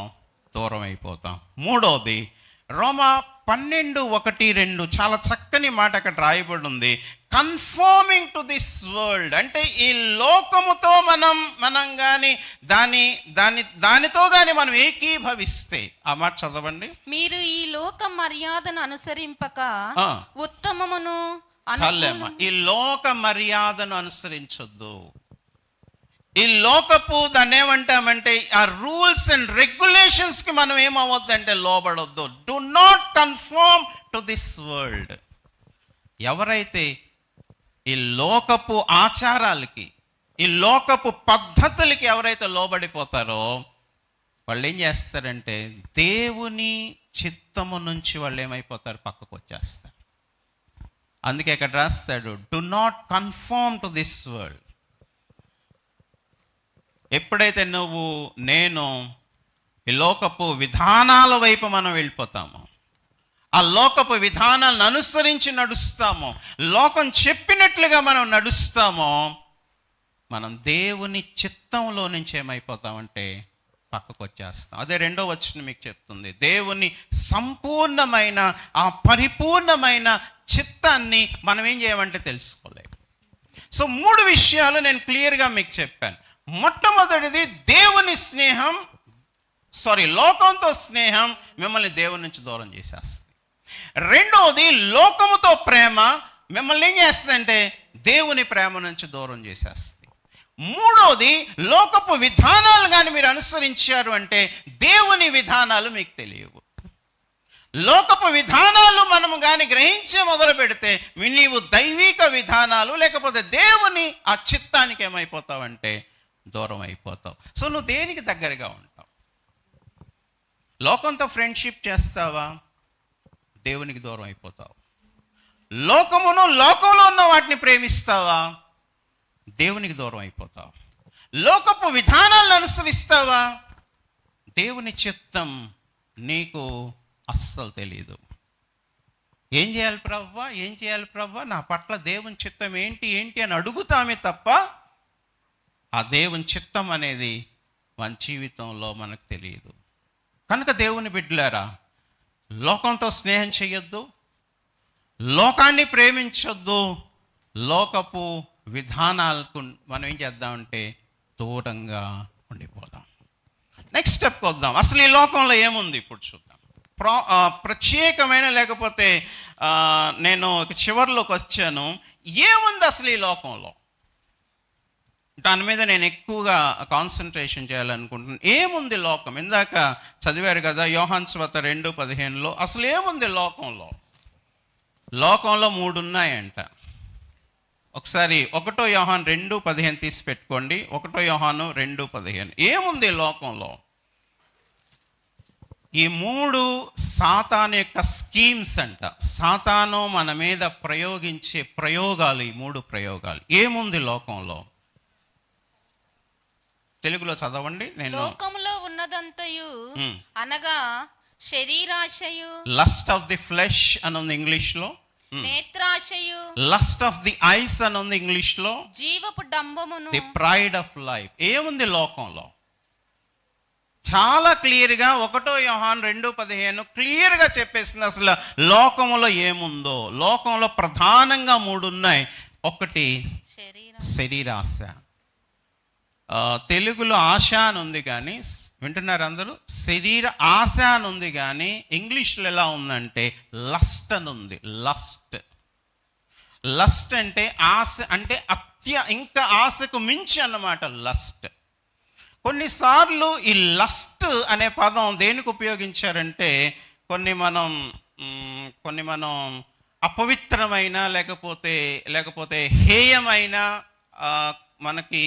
దూరం అయిపోతాం. 3వది రోమా 12:1-2 చాలా చక్కని మాట అక్కడ రాయబడి ఉంది. కన్ఫర్మింగ్ టు దిస్ వరల్డ్ అంటే ఈ లోకముతో మనం కానీ దానితో కానీ మనం ఏకీభవిస్తే, ఆ మాట చదవండి. మీరు ఈ లోక మర్యాదను అనుసరింపక ఉత్తమమును చాలేమ్మా, ఈ లోక మర్యాదను అనుసరించొద్దు. ఈ లోకపు దాన్ని ఏమంటామంటే ఆ రూల్స్ అండ్ రెగ్యులేషన్స్కి మనం ఏమవద్దంటే లోబడొద్దు. Do not confirm to this world. ఎవరైతే ఈ లోకపు ఆచారాలకి, ఈ లోకపు పద్ధతులకి ఎవరైతే లోబడిపోతారో వాళ్ళు ఏం చేస్తారంటే దేవుని చిత్తము నుంచి వాళ్ళు ఏమైపోతారు, పక్కకు వచ్చేస్తారు. అందుకే ఇక్కడ రాస్తాడు, do not confirm to this world. ఎప్పుడైతే నేను ఈ లోకపు విధానాల వైపు మనం వెళ్ళిపోతామో, ఆ లోకపు విధానాలను అనుసరించి నడుస్తామో, లోకం చెప్పినట్లుగా మనం నడుస్తామో, మనం దేవుని చిత్తంలో నుంచి ఏమైపోతామంటే పక్కకు వచ్చేస్తాం. అదే 2వ వచనం మీకు చెప్తుంది. దేవుని సంపూర్ణమైన ఆ పరిపూర్ణమైన చిత్తాన్ని మనం ఏం చేయమంటే తెలుసుకోలేము. సో 3 విషయాలు నేను క్లియర్గా మీకు చెప్పాను. మొట్టమొదటిది దేవుని స్నేహం, లోకంతో స్నేహం మిమ్మల్ని దేవుని నుంచి దూరం చేసేస్తుంది. రెండవది లోకముతో ప్రేమ మిమ్మల్ని ఏం చేస్తుందంటే దేవుని ప్రేమ నుంచి దూరం చేసేస్తుంది. మూడవది లోకపు విధానాలు కానీ మీరు అనుసరించారు అంటే దేవుని విధానాలు మీకు తెలియవు. లోకపు విధానాలు మనము కానీ గ్రహించే మొదలు పెడితే నీవు దైవిక విధానాలు లేకపోతే దేవుని ఆ చిత్తానికి ఏమైపోతావంటే దూరం అయిపోతావు. సో నువ్వు దేనికి దగ్గరగా ఉంటావు? లోకంతో ఫ్రెండ్షిప్ చేస్తావా, దేవునికి దూరం అయిపోతావు. లోకంలో ఉన్న వాటిని ప్రేమిస్తావా, దేవునికి దూరం అయిపోతావు. లోకపు విధానాలను అనుసరిస్తావా, దేవుని చిత్తం నీకు అస్సలు తెలియదు. ఏం చేయాలి ప్రవ్వా, నా పట్ల దేవుని చిత్తం ఏంటి అని అడుగుతామే తప్ప ఆ దేవుని చిత్తం అనేది మన జీవితంలో మనకు తెలియదు. కనుక దేవుని బిడ్డలారా, లోకంతో స్నేహం చేయొద్దు, లోకాన్ని ప్రేమించొద్దు, లోకపు విధానాలకు మనం ఏం చేద్దామంటే దూరంగా ఉండిపోదాం. నెక్స్ట్ స్టెప్కి వద్దాం. అసలు ఈ లోకంలో ఏముంది ఇప్పుడు చూద్దాం. ప్రత్యేకమైన లేకపోతే నేను చివరిలోకి వచ్చాను, ఏముంది అసలు ఈ లోకంలో, దాని మీద నేను ఎక్కువగా కాన్సన్ట్రేషన్ చేయాలనుకుంటున్నాను. ఏముంది లోకం? ఇందాక చదివారు కదా యోహాను సువార్త 2:15 అసలు ఏముంది లోకంలో? లోకంలో 3 ఉన్నాయంట. ఒకసారి 1 యోహాను 2:15 తీసి పెట్టుకోండి. 1 యోహాను 2:15 ఏముంది లోకంలో? ఈ 3 సాతాను యొక్క స్కీమ్స్ అంట. సాతాను మన మీద ప్రయోగించే ప్రయోగాలు, ఈ 3 ప్రయోగాలు. ఏముంది లోకంలో? తెలుగులో చదవండి. నేను లోకంలో ఉన్నదంతయు అనగా శరీరాశయు, లస్ట్ ఆఫ్ ది ఫ్లెష్ అని ఉంది ఇంగ్లీష్లో, నేత్రాశయు, లస్ట్ ఆఫ్ ది ఐస్ అని ఉంది ఇంగ్లీష్లో, జీవపు డంబమును, ది ప్రైడ్ ఆఫ్ లైఫ్. ఏముంది లోకంలో? చాలా క్లియర్గా 1 యోహాను 2:15 క్లియర్గా చెప్పేసింది అసలు లోకంలో ఏముందో. లోకంలో ప్రధానంగా 3 ఉన్నాయి. ఒకటి శరీరాశ. తెలుగులో ఆశ అని ఉంది కానీ, వింటున్నారు అందరూ, శరీర ఆశ అని ఉంది కానీ ఇంగ్లీష్లో ఎలా ఉందంటే లస్ట్ అని ఉంది. లస్ట్ అంటే ఆశ, అంటే ఇంకా ఆశకు మించి అన్నమాట లస్ట్. కొన్నిసార్లు ఈ లస్ట్ అనే పదం దేనికి ఉపయోగించారంటే కొన్ని మనం అపవిత్రమైన లేకపోతే హేయమైన మనకి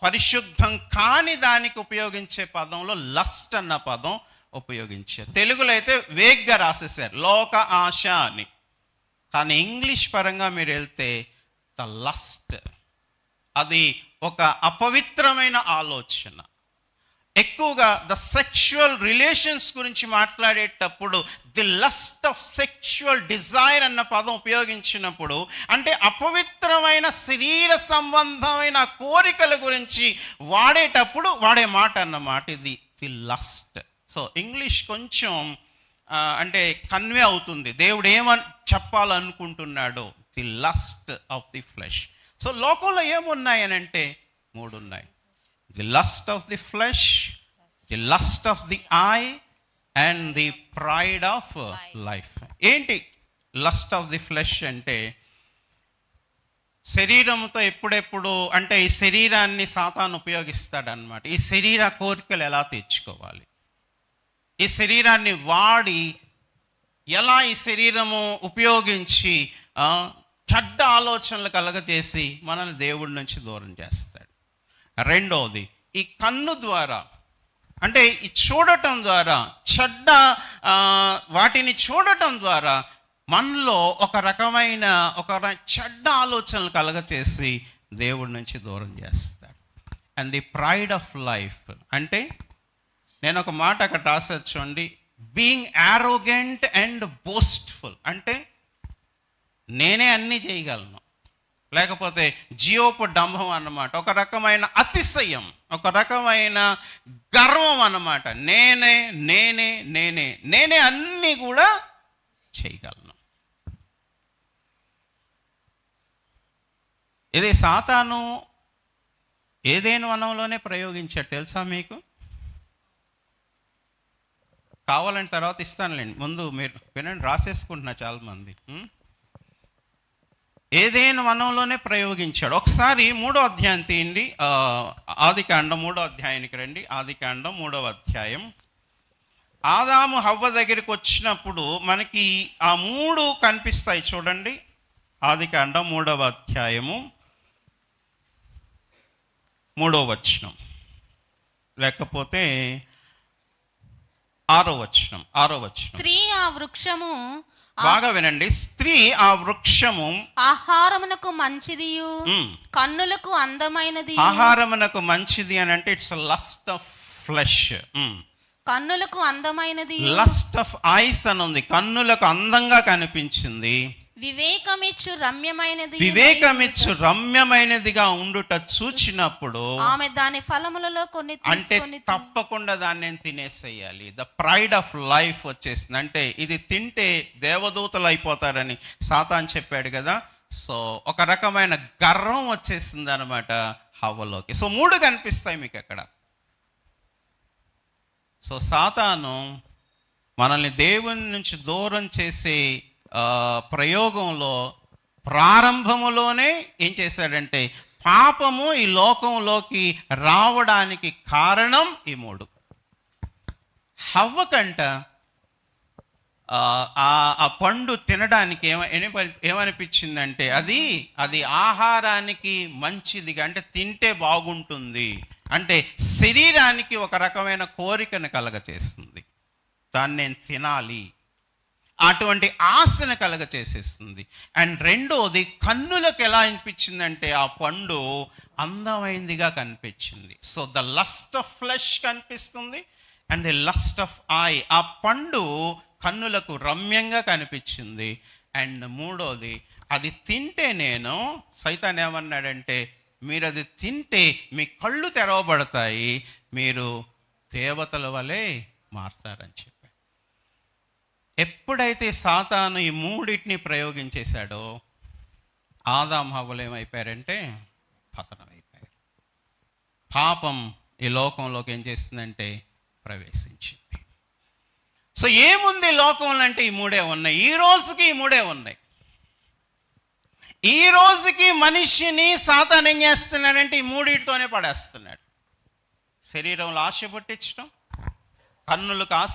పరిశుద్ధం కాని దానికి ఉపయోగించే పదంలో లస్ట్ అన్న పదం ఉపయోగించారు. తెలుగులో అయితే వేగ్గా రాసేసారు లోక ఆశ అని. కానీ ఇంగ్లీష్ పరంగా మీరు వెళ్తే ద లస్ట్, అది ఒక అపవిత్రమైన ఆలోచన. ఎక్కువగా ద సెక్షువల్ రిలేషన్స్ గురించి మాట్లాడేటప్పుడు the lust of sexual Dzire అన్న పదం ఉపయోగించినప్పుడు అంటే అపవిత్రమైన శరీర సంబంధమైన కోరికల గురించి వాడేటప్పుడు వాడే మాట అన్నమాట ఇది ది లస్ట్. సో ఇంగ్లీష్ కొంచెం అంటే కన్వే అవుతుంది దేవుడు ఏమని చెప్పాలనుకుంటున్నాడో. The lust of the flesh. So లోకంలో ఏమున్నాయని అంటే 3 ఉన్నాయి. The lust of the flesh, the lust of the eye and the pride of life. ఏంటి లస్ట్ ఆఫ్ ది ఫ్లెష్ అంటే శరీరంతో ఎప్పుడెప్పుడు అంటే ఈ శరీరాన్ని సాతాను ఉపయోగిస్తాడనమాట. ఈ శరీర కోరికలు ఎలా తీర్చుకోవాలి, ఈ శరీరాన్ని వాడి ఎలా ఈ శరీరము ఉపయోగించి చెడ్డ ఆలోచనలు కలగజేసి మనల్ని దేవుడి నుంచి దూరం చేస్తాడు. రెండవది ఈ కన్ను ద్వారా, అంటే ఈ చూడటం ద్వారా, చెడ్డ వాటిని చూడటం ద్వారా మనలో ఒక రకమైన చెడ్డ ఆలోచనలు కలగచేసి దేవుడి నుంచి దూరం చేస్తాడు. And the pride of life అంటే నేను ఒక మాట అక్కడ రాసేది చూడండి, బీయింగ్ యారోగెంట్ అండ్ బోస్ట్ఫుల్. అంటే నేనే అన్నీ చేయగలను, లేకపోతే జియోపు డంభం అన్నమాట. ఒక రకమైన అతిశయం, ఒక రకమైన గర్వం అన్నమాట. నేనే నేనే నేనే నేనే అన్నీ కూడా చేయగలను. ఇది సాతాను ఏదైనా వనంలోనే ప్రయోగించాడు తెలుసా మీకు? కావాలంటే తర్వాత ఇస్తానులేండి, ముందు మీరు వినండి, రాసేసుకుంటున్నా చాలామంది. ఏదైనా వనంలోనే ప్రయోగించాడు. ఒకసారి 3వ అధ్యాయం తీయండి, ఆదికాండం 3వ అధ్యాయానికి రండి. ఆదికాండం 3వ అధ్యాయం. ఆదాము హవ్వ దగ్గరికి వచ్చినప్పుడు మనకి ఆ 3 కనిపిస్తాయి చూడండి. ఆదికాండం 3వ అధ్యాయము 3వ వచనం, లేకపోతే 6వ వచనం. స్త్రీ ఆ వృక్షము, బాగా వినండి, స్త్రీ ఆ వృక్షము ఆహారమునకు మంచిదియు కన్నులకు అందమైనది. ఆహారమునకు మంచిది అని అంటే ఇట్స్ లస్ట్ ఆఫ్ ఫ్లెష్. కన్నులకు అందమైనది, లస్ట్ ఆఫ్ ఐస్ అని ఉంది. కన్నులకు అందంగా కనిపించింది. వివేకమిచ్చు రమ్యమైనది, వివేకమిచ్చు రమ్యమైనదిగా ఉండుట చూచినప్పుడు ఆమె దాని ఫలములలో కొన్ని అంటే తప్పకుండా దాన్ని తినేసేయాలి. ద ప్రైడ్ ఆఫ్ లైఫ్ వచ్చేసింది. అంటే ఇది తింటే దేవదూతలు అయిపోతారని సాతాను చెప్పాడు కదా. సో ఒక రకమైన గర్వం వచ్చేసింది అనమాట హవ్వలోకి. సో 3 కనిపిస్తాయి మీకు అక్కడ. సో సాతాను మనల్ని దేవుని నుంచి దూరం చేసే ప్రయోగంలో ప్రారంభములోనే ఏం చేశాడంటే పాపము ఈ లోకంలోకి రావడానికి కారణం ఈ 3. హవ్వకంట ఆ పండు తినడానికి ఏమనిపించిందంటే అది ఆహారానికి మంచిదిగా, అంటే తింటే బాగుంటుంది, అంటే శరీరానికి ఒక రకమైన కోరికను కలగచేస్తుంది, దాన్ని నేను తినాలి, అటువంటి ఆశను కలగచేసేస్తుంది. అండ్ రెండోది కన్నులకు ఎలా అనిపించిందంటే ఆ పండు అందమైందిగా కనిపించింది. So the lust of flesh కనిపిస్తుంది and the lust of eye. ఆ పండు కన్నులకు రమ్యంగా కనిపించింది. అండ్ 3వది అది తింటే నేను, సైతాన్ ఏమన్నాడంటే మీరు అది తింటే మీ కళ్ళు తెరవబడతాయి, మీరు దేవతల వలె మారతారని చెప్పి. ఎప్పుడైతే సాతాను ఈ 3 ప్రయోగించేశాడో ఆదాము హవ్వలు ఏమైపోయారంటే పతనమైపోయారు. పాపం ఈ లోకంలోకి ఏం చేస్తుందంటే ప్రవేశించింది. సో ఏముంది లోకంలో అంటే ఈ 3 ఉన్నాయి. ఈ రోజుకి ఈ 3 ఉన్నాయి. ఈ రోజుకి మనిషిని సాతాను ఏం చేస్తున్నాడంటే ఈ 3తోనే పడేస్తున్నాడు. శరీరంలో ఆశ పుట్టించడం, కన్నులకు ఆశ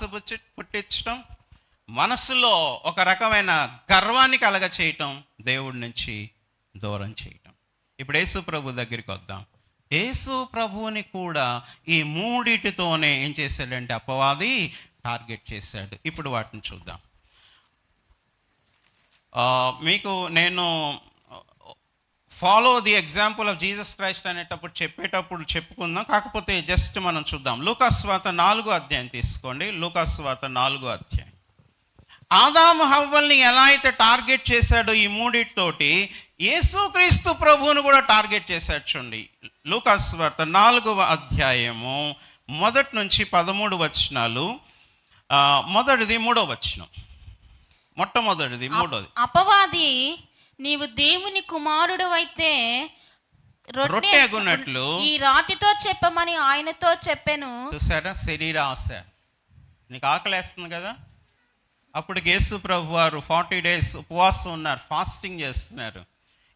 పుట్టించడం, మనసులో ఒక రకమైన గర్వాన్ని కలగ చేయటం, దేవుడి నుంచి దూరం చేయటం. ఇప్పుడు యేసు ప్రభు దగ్గరికి వద్దాం. యేసు ప్రభువుని కూడా ఈ 3తోనే ఏం చేశాడంటే అపవాది టార్గెట్ చేశాడు. ఇప్పుడు వాటిని చూద్దాం. మీకు నేను follow the example of Jesus Christ అనేటప్పుడు చెప్పేటప్పుడు చెప్పుకుందాం. కాకపోతే జస్ట్ మనం చూద్దాం. లూకాసు వార్త 4వ అధ్యాయం తీసుకోండి. లూకాసు వార్త 4వ అధ్యాయం. ఆదాము హవ్వల్ని ఎలా అయితే టార్గెట్ చేశాడో ఈ 3తోటి యేసుక్రీస్తు ప్రభువును కూడా టార్గెట్ చేశాడు. చూడండి లూకాసు వార్త 4వ అధ్యాయము 1 నుంచి 13 వచనాలు. మొదటిది 3వ వచనం, మొట్టమొదటిది 3వది. అపవాది నీవు దేవుని కుమారుడు అయితే రొట్టె అగునట్లు ఈ రాతితో చెప్పమని ఆయనతో చెప్పెను. చూసారా, శరీర ఆశ. నీకు ఆకలేస్తుంది కదా, అప్పుడు యేసు ప్రభు వారు 40 days ఉపవాసం ఉన్నారు, ఫాస్టింగ్ చేస్తున్నారు.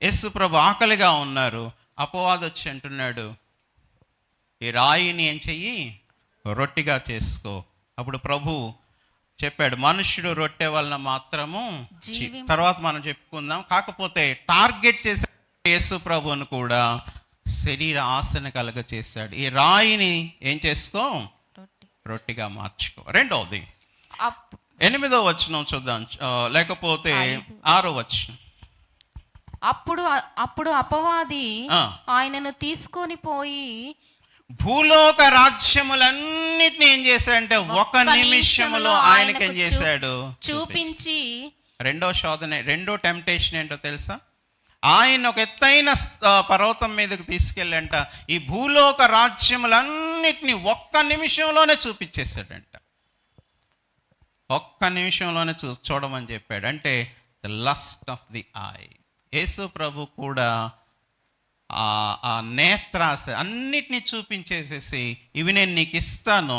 యేసు ప్రభు ఆకలిగా ఉన్నారు. అపవాది వచ్చి అంటున్నాడు, ఈ రాయిని ఏం చెయ్యి, రొట్టెగా చేసుకో. అప్పుడు ప్రభు చెప్పాడు, మనుష్యుడు రొట్టె వలన మాత్రము తర్వాత మనం చెప్పుకుందాం. కాకపోతే టార్గెట్ చేసే యేసు ప్రభువును కూడా శరీర ఆశను కలగ చేశాడు. ఈ రాయిని ఏం చేసుకో, రొట్టెగా మార్చుకో. రెండవది 8వ వచనం చూద్దాం, లేకపోతే 6వ వచనం. అప్పుడు అపవాది ఆయనను తీసుకొని పోయి భూలోక రాజ్యములన్నిటిని ఏం చేశాడంటే ఒక నిమిషంలో ఆయనకి ఏం చేశాడు, చూపించి. రెండో శోధన, రెండో టెంప్టేషన్ ఏంటో తెలుసా? ఆయన ఒక ఎత్తైన పర్వతం మీదకి తీసుకెళ్ళంట, ఈ భూలోక రాజ్యములన్నిటిని ఒక్క నిమిషంలోనే చూపించేశాడంట. ఒక్క నిమిషంలోనే చూడమని చెప్పాడు. అంటే the lust of the eye. యేసు ప్రభు కూడా ఆ నేత్రాశ అన్నిటినీ చూపించేసేసి, ఇవి నేను నీకు ఇస్తాను,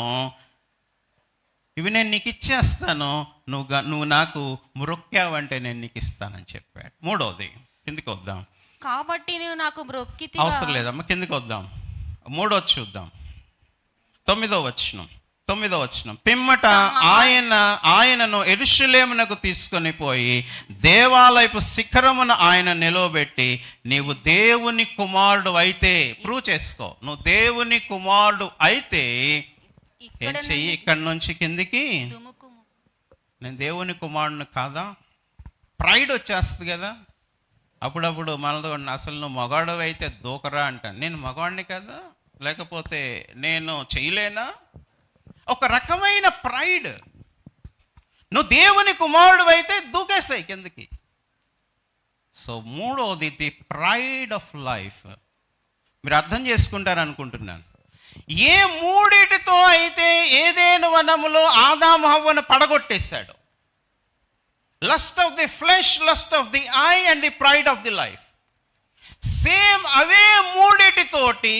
ఇవి నేను నీకు ఇచ్చేస్తాను, నువ్వు నాకు మొక్కావంటే నేను నీకు ఇస్తానని చెప్పాడు. 3వది, కిందికి వద్దాం. కాబట్టి నువ్వు నాకు మొక్కితివా. అవసరం లేదమ్మా, కిందికి వద్దాం. 3వది చూద్దాం, 9వ వచనం. పిమ్మట ఆయనను యెరూషలేమునకు తీసుకొని పోయి దేవాలయపు శిఖరమున ఆయన నిలవబెట్టి, నీవు దేవుని కుమారుడు అయితే ప్రూవ్ చేసుకో, నువ్వు దేవుని కుమారుడు అయితే ఏం చెయ్యి, ఇక్కడి నుంచి కిందికి. నేను దేవుని కుమారుడు కాదా? ప్రైడ్ వచ్చేస్తుంది కదా అప్పుడప్పుడు మనతో, అసలు నువ్వు మగాడు అయితే దూకరా అంటాను. నేను మగాడిని కదా, లేకపోతే నేను చేయలేనా? ఒక రకమైన ప్రైడ్. నువ్వు దేవుని కుమారుడు అయితే దూకేసాయి కిందకి. సో 3వది ది ప్రైడ్ ఆఫ్ లైఫ్. మీరు అర్థం చేసుకుంటారు అనుకుంటున్నాను. ఏ మూడిటితో అయితే ఏదేను వనములో ఆదాము హవ్వను పడగొట్టేశాడు, lust of the flesh, lust of the eye and the pride of the life, same అవే మూడిటితోటి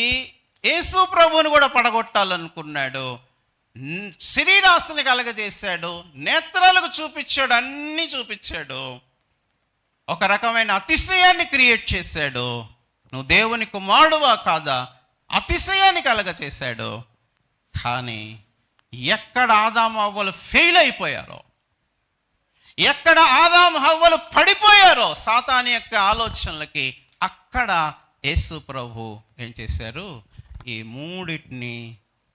యేసు ప్రభువును కూడా పడగొట్టాలనుకున్నాడు. శరీరాశని కలగజేశాడు, నేత్రాలకు చూపించాడు, అన్నీ చూపించాడు, ఒక రకమైన అతిశయాన్ని క్రియేట్ చేశాడు. నువ్వు దేవుని కుమారుడువా కాదా, అతిశయాన్ని కలగజేశాడు. కానీ ఎక్కడ ఆదాము హవ్వలు ఫెయిల్ అయిపోయారో, ఎక్కడ ఆదాము హవ్వలు పడిపోయారో సాతాను యొక్క ఆలోచనలకి, అక్కడ యేసు ప్రభు ఏం చేశారు, ఈ మూడింటిని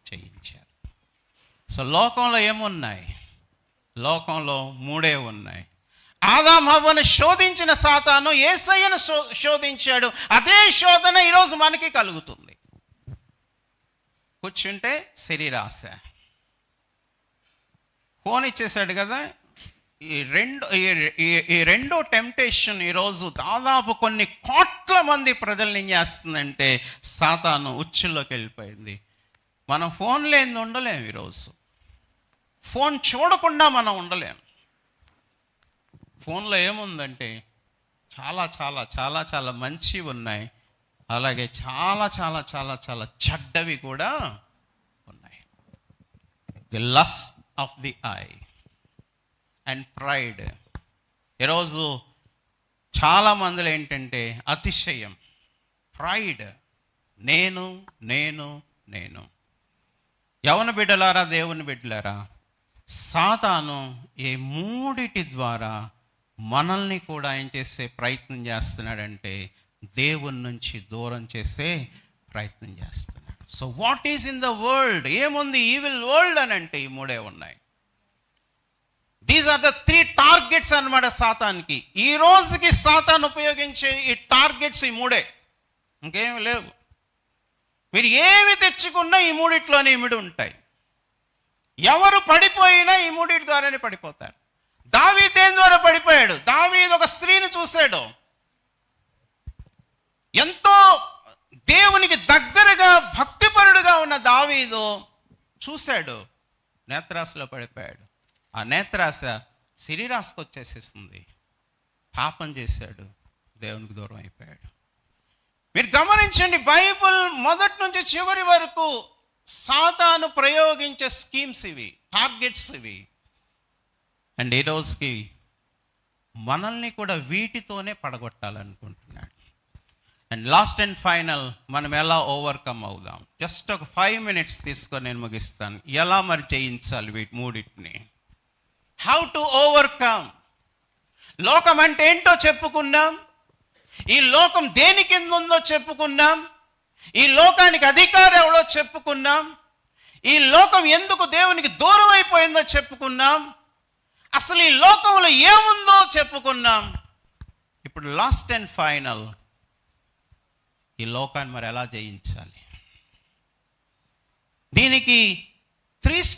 చేయించారు. సో లోకంలో ఏమున్నాయి? లోకంలో 3 ఉన్నాయి. ఆదాము హవ్వను శోధించిన సాతాను యేసయ్యను శోధించాడు. అదే శోధన ఈరోజు మనకి కలుగుతుంది. కూర్చుంటే శరీరాశ. ఫోన్ ఇచ్చేసాడు కదా. ఈ రెండో టెంప్టేషన్ ఈరోజు దాదాపు కొన్ని కోట్ల మంది ప్రజల్ని ఏం చేస్తుందంటే, సాతాను ఉచ్చుల్లోకి వెళ్ళిపోయింది. మనం ఫోన్ లేని ఉండలేము ఈరోజు. ఫోన్ చూడకుండా మనం ఉండలేము. ఫోన్లో ఏముందంటే చాలా చాలా చాలా చాలా మంచివి ఉన్నాయి, అలాగే చాలా చాలా చాలా చాలా చెడ్డవి కూడా ఉన్నాయి. The lust of the eye and pride. ఈరోజు చాలా మందిలో ఏంటంటే అతిశయం, ప్రైడ్, నేను నేను నేను. యవన బిడ్డలారా, దేవుని బిడ్డలారా, సాతాను ఈ మూడిటి ద్వారా మనల్ని కూడా ఏం చేసే ప్రయత్నం చేస్తున్నాడంటే, దేవుని నుంచి దూరం చేసే ప్రయత్నం చేస్తున్నాడు. So what is in the world? ఏముంది ఈవిల్ వరల్డ్ అని అంటే ఈ 3 ఉన్నాయి. దీస్ ఆర్ ద 3 టార్గెట్స్ అన్నమాట సాతానికి. ఈ రోజుకి సాతాను ఉపయోగించే ఈ టార్గెట్స్ ఈ 3, ఇంకేమి లేవు. మీరు ఏమి తెచ్చుకున్నా ఈ మూడిట్లోనే ఇమిడి ఉంటాయి. ఎవరు పడిపోయినా ఈ మూడిటి ద్వారానే పడిపోతారు. దావీదు దేని ద్వారా పడిపోయాడు? దావీదు ఒక స్త్రీని చూశాడు. ఎంతో దేవునికి దగ్గరగా భక్తిపరుడుగా ఉన్న దావీదు చూశాడు, నేత్రాశలో పడిపోయాడు. ఆ నేత్రాశ శరీరాశకు వచ్చేసేస్తుంది. పాపం చేశాడు, దేవునికి దూరం అయిపోయాడు. మీరు గమనించండి, బైబిల్ మొదటి నుంచి చివరి వరకు సాతాను ప్రయోగించే స్కీమ్స్ ఇవి, టార్గెట్స్ ఇవి. అండ్ ఈ రోజుకి మనల్ని కూడా వీటితోనే పడగొట్టాలనుకుంటున్నాడు. అండ్ లాస్ట్ అండ్ ఫైనల్, మనం ఎలా ఓవర్కమ్ అవుదాం? జస్ట్ ఒక 5 minutes తీసుకొని నేను ముగిస్తాను. ఎలా మరి జయించాలి వీటి మూడింటిని? How to overcome. లోకం అంటే ఏంటో చెప్పుకున్నాం, ఈ లోకం దేని కింద ఉందో చెప్పుకున్నాం, ఈ లోకానికి అధికారం ఎవడో చెప్పుకున్నాం, ఈ లోకం ఎందుకు దేవునికి దూరం అయిపోయిందో చెప్పుకున్నాం, అసలు ఈ లోకంలో ఏముందో చెప్పుకున్నాం. ఇప్పుడు లాస్ట్ అండ్ ఫైనల్, ఈ లోకాన్ని మరి ఎలా జయించాలి? దీనికి 3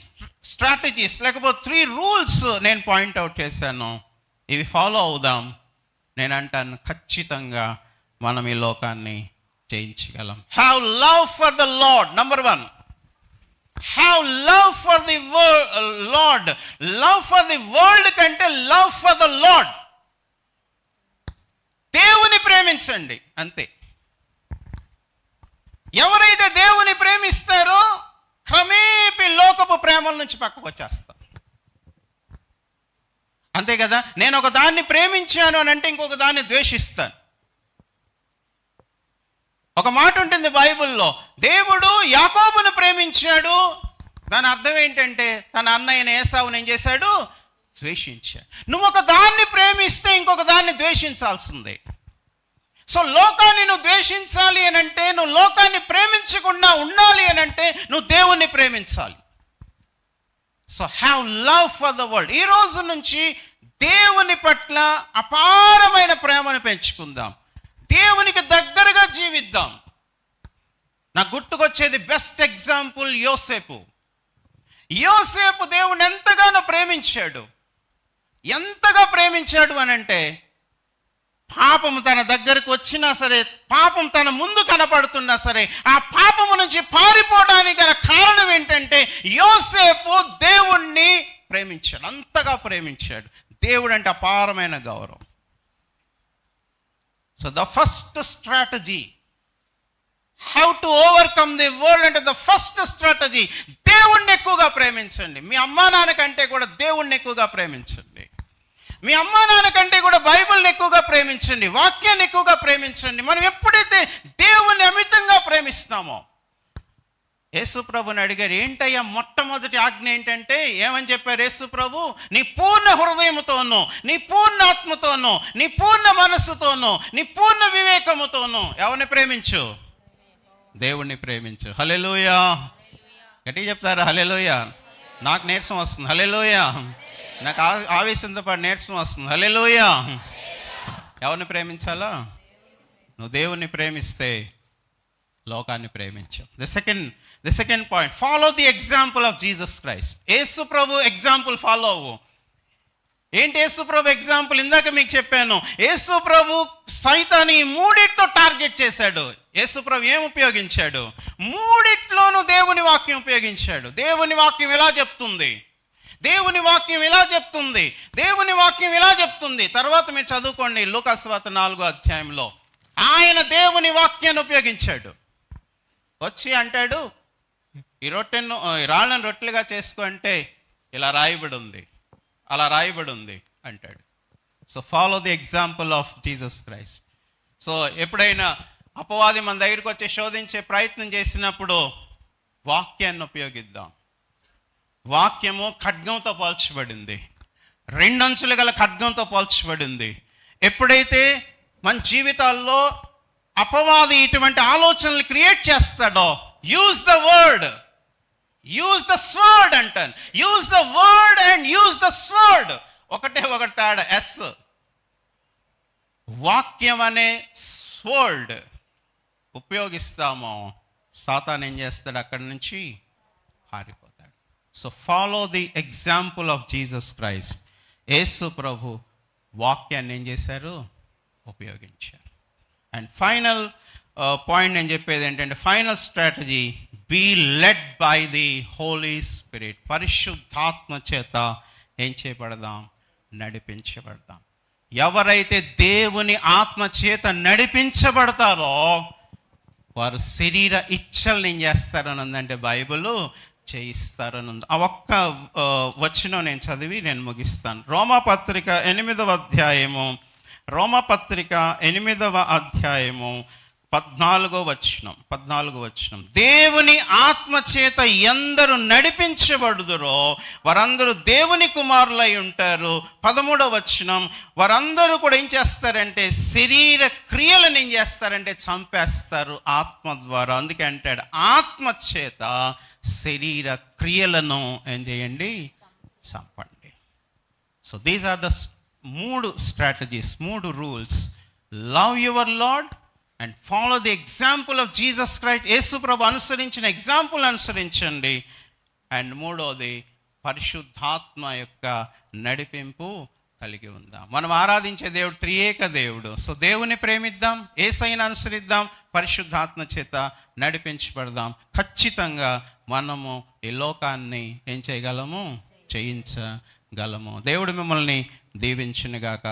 strategies లేకపోతే 3 rules నేను పాయింట్అవుట్ చేశాను. ఇవి ఫాలో అవుదాం. నేను అంటాను, ఖచ్చితంగా మనం ఈ లోకాన్ని జయించగలం. Have love for the Lord. Number 1, have love for the Lord. Love for the world కంటే లవ్ ఫర్ ద లార్డ్. దేవుని ప్రేమించండి, అంతే. ఎవరైతే దేవుని ప్రేమిస్తారో క్రమేపీ లోకపు ప్రేమల నుంచి పక్కకు వచ్చేస్తాం. అంతే కదా? నేను ఒక దాన్ని ప్రేమించాను అని అంటే ఇంకొక దాన్ని ద్వేషిస్తాను. ఒక మాట ఉంటుంది బైబిల్లో, దేవుడు యాకోబును ప్రేమించాడు. దాని అర్థం ఏంటంటే తన అన్నయ్యన ఏసావుని ఏం చేశాడు? ద్వేషించాడు. నువ్వు ఒక దాన్ని ప్రేమిస్తే ఇంకొక దాన్ని ద్వేషించాల్సిందే. సో లోకాన్ని నువ్వు ద్వేషించాలి అని అంటే, నువ్వు లోకాన్ని ప్రేమించకుండా ఉండాలి అని అంటే నువ్వు దేవుణ్ణి ప్రేమించాలి. So have love for the world. ఈ రోజు నుంచి దేవుని పట్ల అపారమైన ప్రేమను పెంచుకుందాం. దేవునికి దగ్గరగా జీవిద్దాం. నాకు గుర్తుకొచ్చేది బెస్ట్ ఎగ్జాంపుల్ యోసేపు. యోసేపు దేవుని ఎంతగానో ప్రేమించాడు. ఎంతగా ప్రేమించాడు అని అంటే, పాపము తన దగ్గరకు వచ్చినా సరే, పాపం తన ముందు కనపడుతున్నా సరే, ఆ పాపము నుంచి పారిపోవడానికి గల కారణం ఏంటంటే యోసేపు దేవుణ్ణి ప్రేమించాడు. అంతగా ప్రేమించాడు. దేవుడు అంటే అపారమైన గౌరవం. So the first strategy, how to overcome the world అంటే ద ఫస్ట్ స్ట్రాటజీ, దేవుణ్ణి ఎక్కువగా ప్రేమించండి. మీ అమ్మా నాన్న కంటే కూడా దేవుణ్ణి ఎక్కువగా ప్రేమించండి. మీ అమ్మా నాన్న కంటే కూడా బైబిల్ని ఎక్కువగా ప్రేమించండి, వాక్యాన్ని ఎక్కువగా ప్రేమించండి. మనం ఎప్పుడైతే దేవుణ్ణి అమితంగా ప్రేమిస్తామో, యేసు ప్రభుని అడిగారు, ఏంటయ్యా మొట్టమొదటి ఆజ్ఞ ఏంటంటే, ఏమని చెప్పారు యేసు ప్రభు? నీ పూర్ణ హృదయముతోనూ, నీ పూర్ణ ఆత్మతోనూ, నీ పూర్ణ మనస్సుతోనూ, నీ పూర్ణ వివేకముతోనూ ఎవరిని ప్రేమించు? దేవుణ్ణి ప్రేమించు. హల్లెలూయా. గట్టిగా చెప్తారా హల్లెలూయా? నాకు నీరసం వస్తుంది. హల్లెలూయా. నాకు ఆవేశంతో పాటు నీరసం వస్తుంది. హల్లెలూయా. ఎవరిని ప్రేమించాలా? నువ్వు దేవుణ్ణి ప్రేమిస్తే లోకాన్ని ప్రేమించు. The second point, follow the example of Jesus Christ. యేసు ప్రభు ఎగ్జాంపుల్ ఫాలో అవ్వు. ఏంటి యేసు ప్రభు ఎగ్జాంపుల్? ఇందాక మీకు చెప్పాను, యేసు ప్రభు సైతాన్ని 3 టార్గెట్ చేశాడు. యేసు ప్రభు ఏం ఉపయోగించాడు? 3 దేవుని వాక్యం ఉపయోగించాడు. దేవుని వాక్యం ఎలా చెప్తుంది? దేవుని వాక్యం ఇలా చెప్తుంది, దేవుని వాక్యం ఇలా చెప్తుంది. తర్వాత మీరు చదువుకోండి లూకా సువార్త 4వ అధ్యాయంలో ఆయన దేవుని వాక్యాన్ని ఉపయోగించాడు. వచ్చి అంటాడు, ఈ రాళ్ళను రొట్టెలుగా చేసుకో అంటే ఇలా రాయబడి ఉంది, అలా రాయబడి ఉంది అంటాడు. So follow the example of Jesus Christ. So ఎప్పుడైనా అపవాది మన దగ్గరికి వచ్చి శోధించే ప్రయత్నం చేసినప్పుడు వాక్యాన్ని ఉపయోగిద్దాం. వాక్యము ఖడ్గంతో పోల్చబడింది, 2 అంచులు గల ఖడ్గంతో పోల్చబడింది. ఎప్పుడైతే మన జీవితాల్లో అపవాది ఇటువంటి ఆలోచనలు క్రియేట్ చేస్తాడో, use the word, use the sword అంటాను. Use the word and use the sword. ఒకటే తేడా, ఎస్. వాక్యం అనే స్వర్డ్ ఉపయోగిస్తామో సాతాను ఏం చేస్తాడు? అక్కడి నుంచి పారిపోతాడు. So follow the example of Jesus Christ. యేసు ప్రభు వాక్యాన్ని ఏం చేశారు? ఉపయోగించారు. అండ్ ఫైనల్ పాయింట్ నేను చెప్పేది ఏంటంటే, final strategy, be led by the Holy Spirit. పరిశుద్ధాత్మ చేత ఏం చేయబడదాం? నడిపించబడదాం. ఎవరైతే దేవుని ఆత్మ చేత నడిపించబడతారో వారు శరీర ఇచ్చల్ని ఏం చేస్తారని ఉందంటే బైబిల్ చేయిస్తారని ఉంది. ఆ ఒక్క వచనం నేను చదివి నేను ముగిస్తాను. రోమాపత్రిక 8వ అధ్యాయము 14వ వచనం. దేవుని ఆత్మ చేత ఎందరు నడిపించబడుదురో వారందరూ దేవుని కుమారులై ఉంటారు. 13వ వచనం, వారందరూ కూడా ఏం చేస్తారంటే శరీర క్రియలను ఏం చేస్తారంటే చంపేస్తారు ఆత్మ ద్వారా. అందుకే అంటాడు ఆత్మ చేత శరీర క్రియలను ఏం చేయండి? చంపండి. So these are the 3 strategies, 3 rules. Love your Lord and follow the example of Jesus Christ. యేసు ప్రభు అనుసరించిన ఎగ్జాంపుల్ అనుసరించండి. అండ్ 3వది పరిశుద్ధాత్మ యొక్క నడిపింపు కలిగి ఉందాం. మనం ఆరాధించే దేవుడు త్రియేక దేవుడు. సో దేవుని ప్రేమిద్దాం, యేసయ్యను అనుసరిద్దాం, పరిశుద్ధాత్మ చేత నడిపించబడదాం. ఖచ్చితంగా మనము ఈ లోకాన్ని ఏం చేయగలము? జయించగలము. దేవుడు మిమ్మల్ని దీవించునుగాక.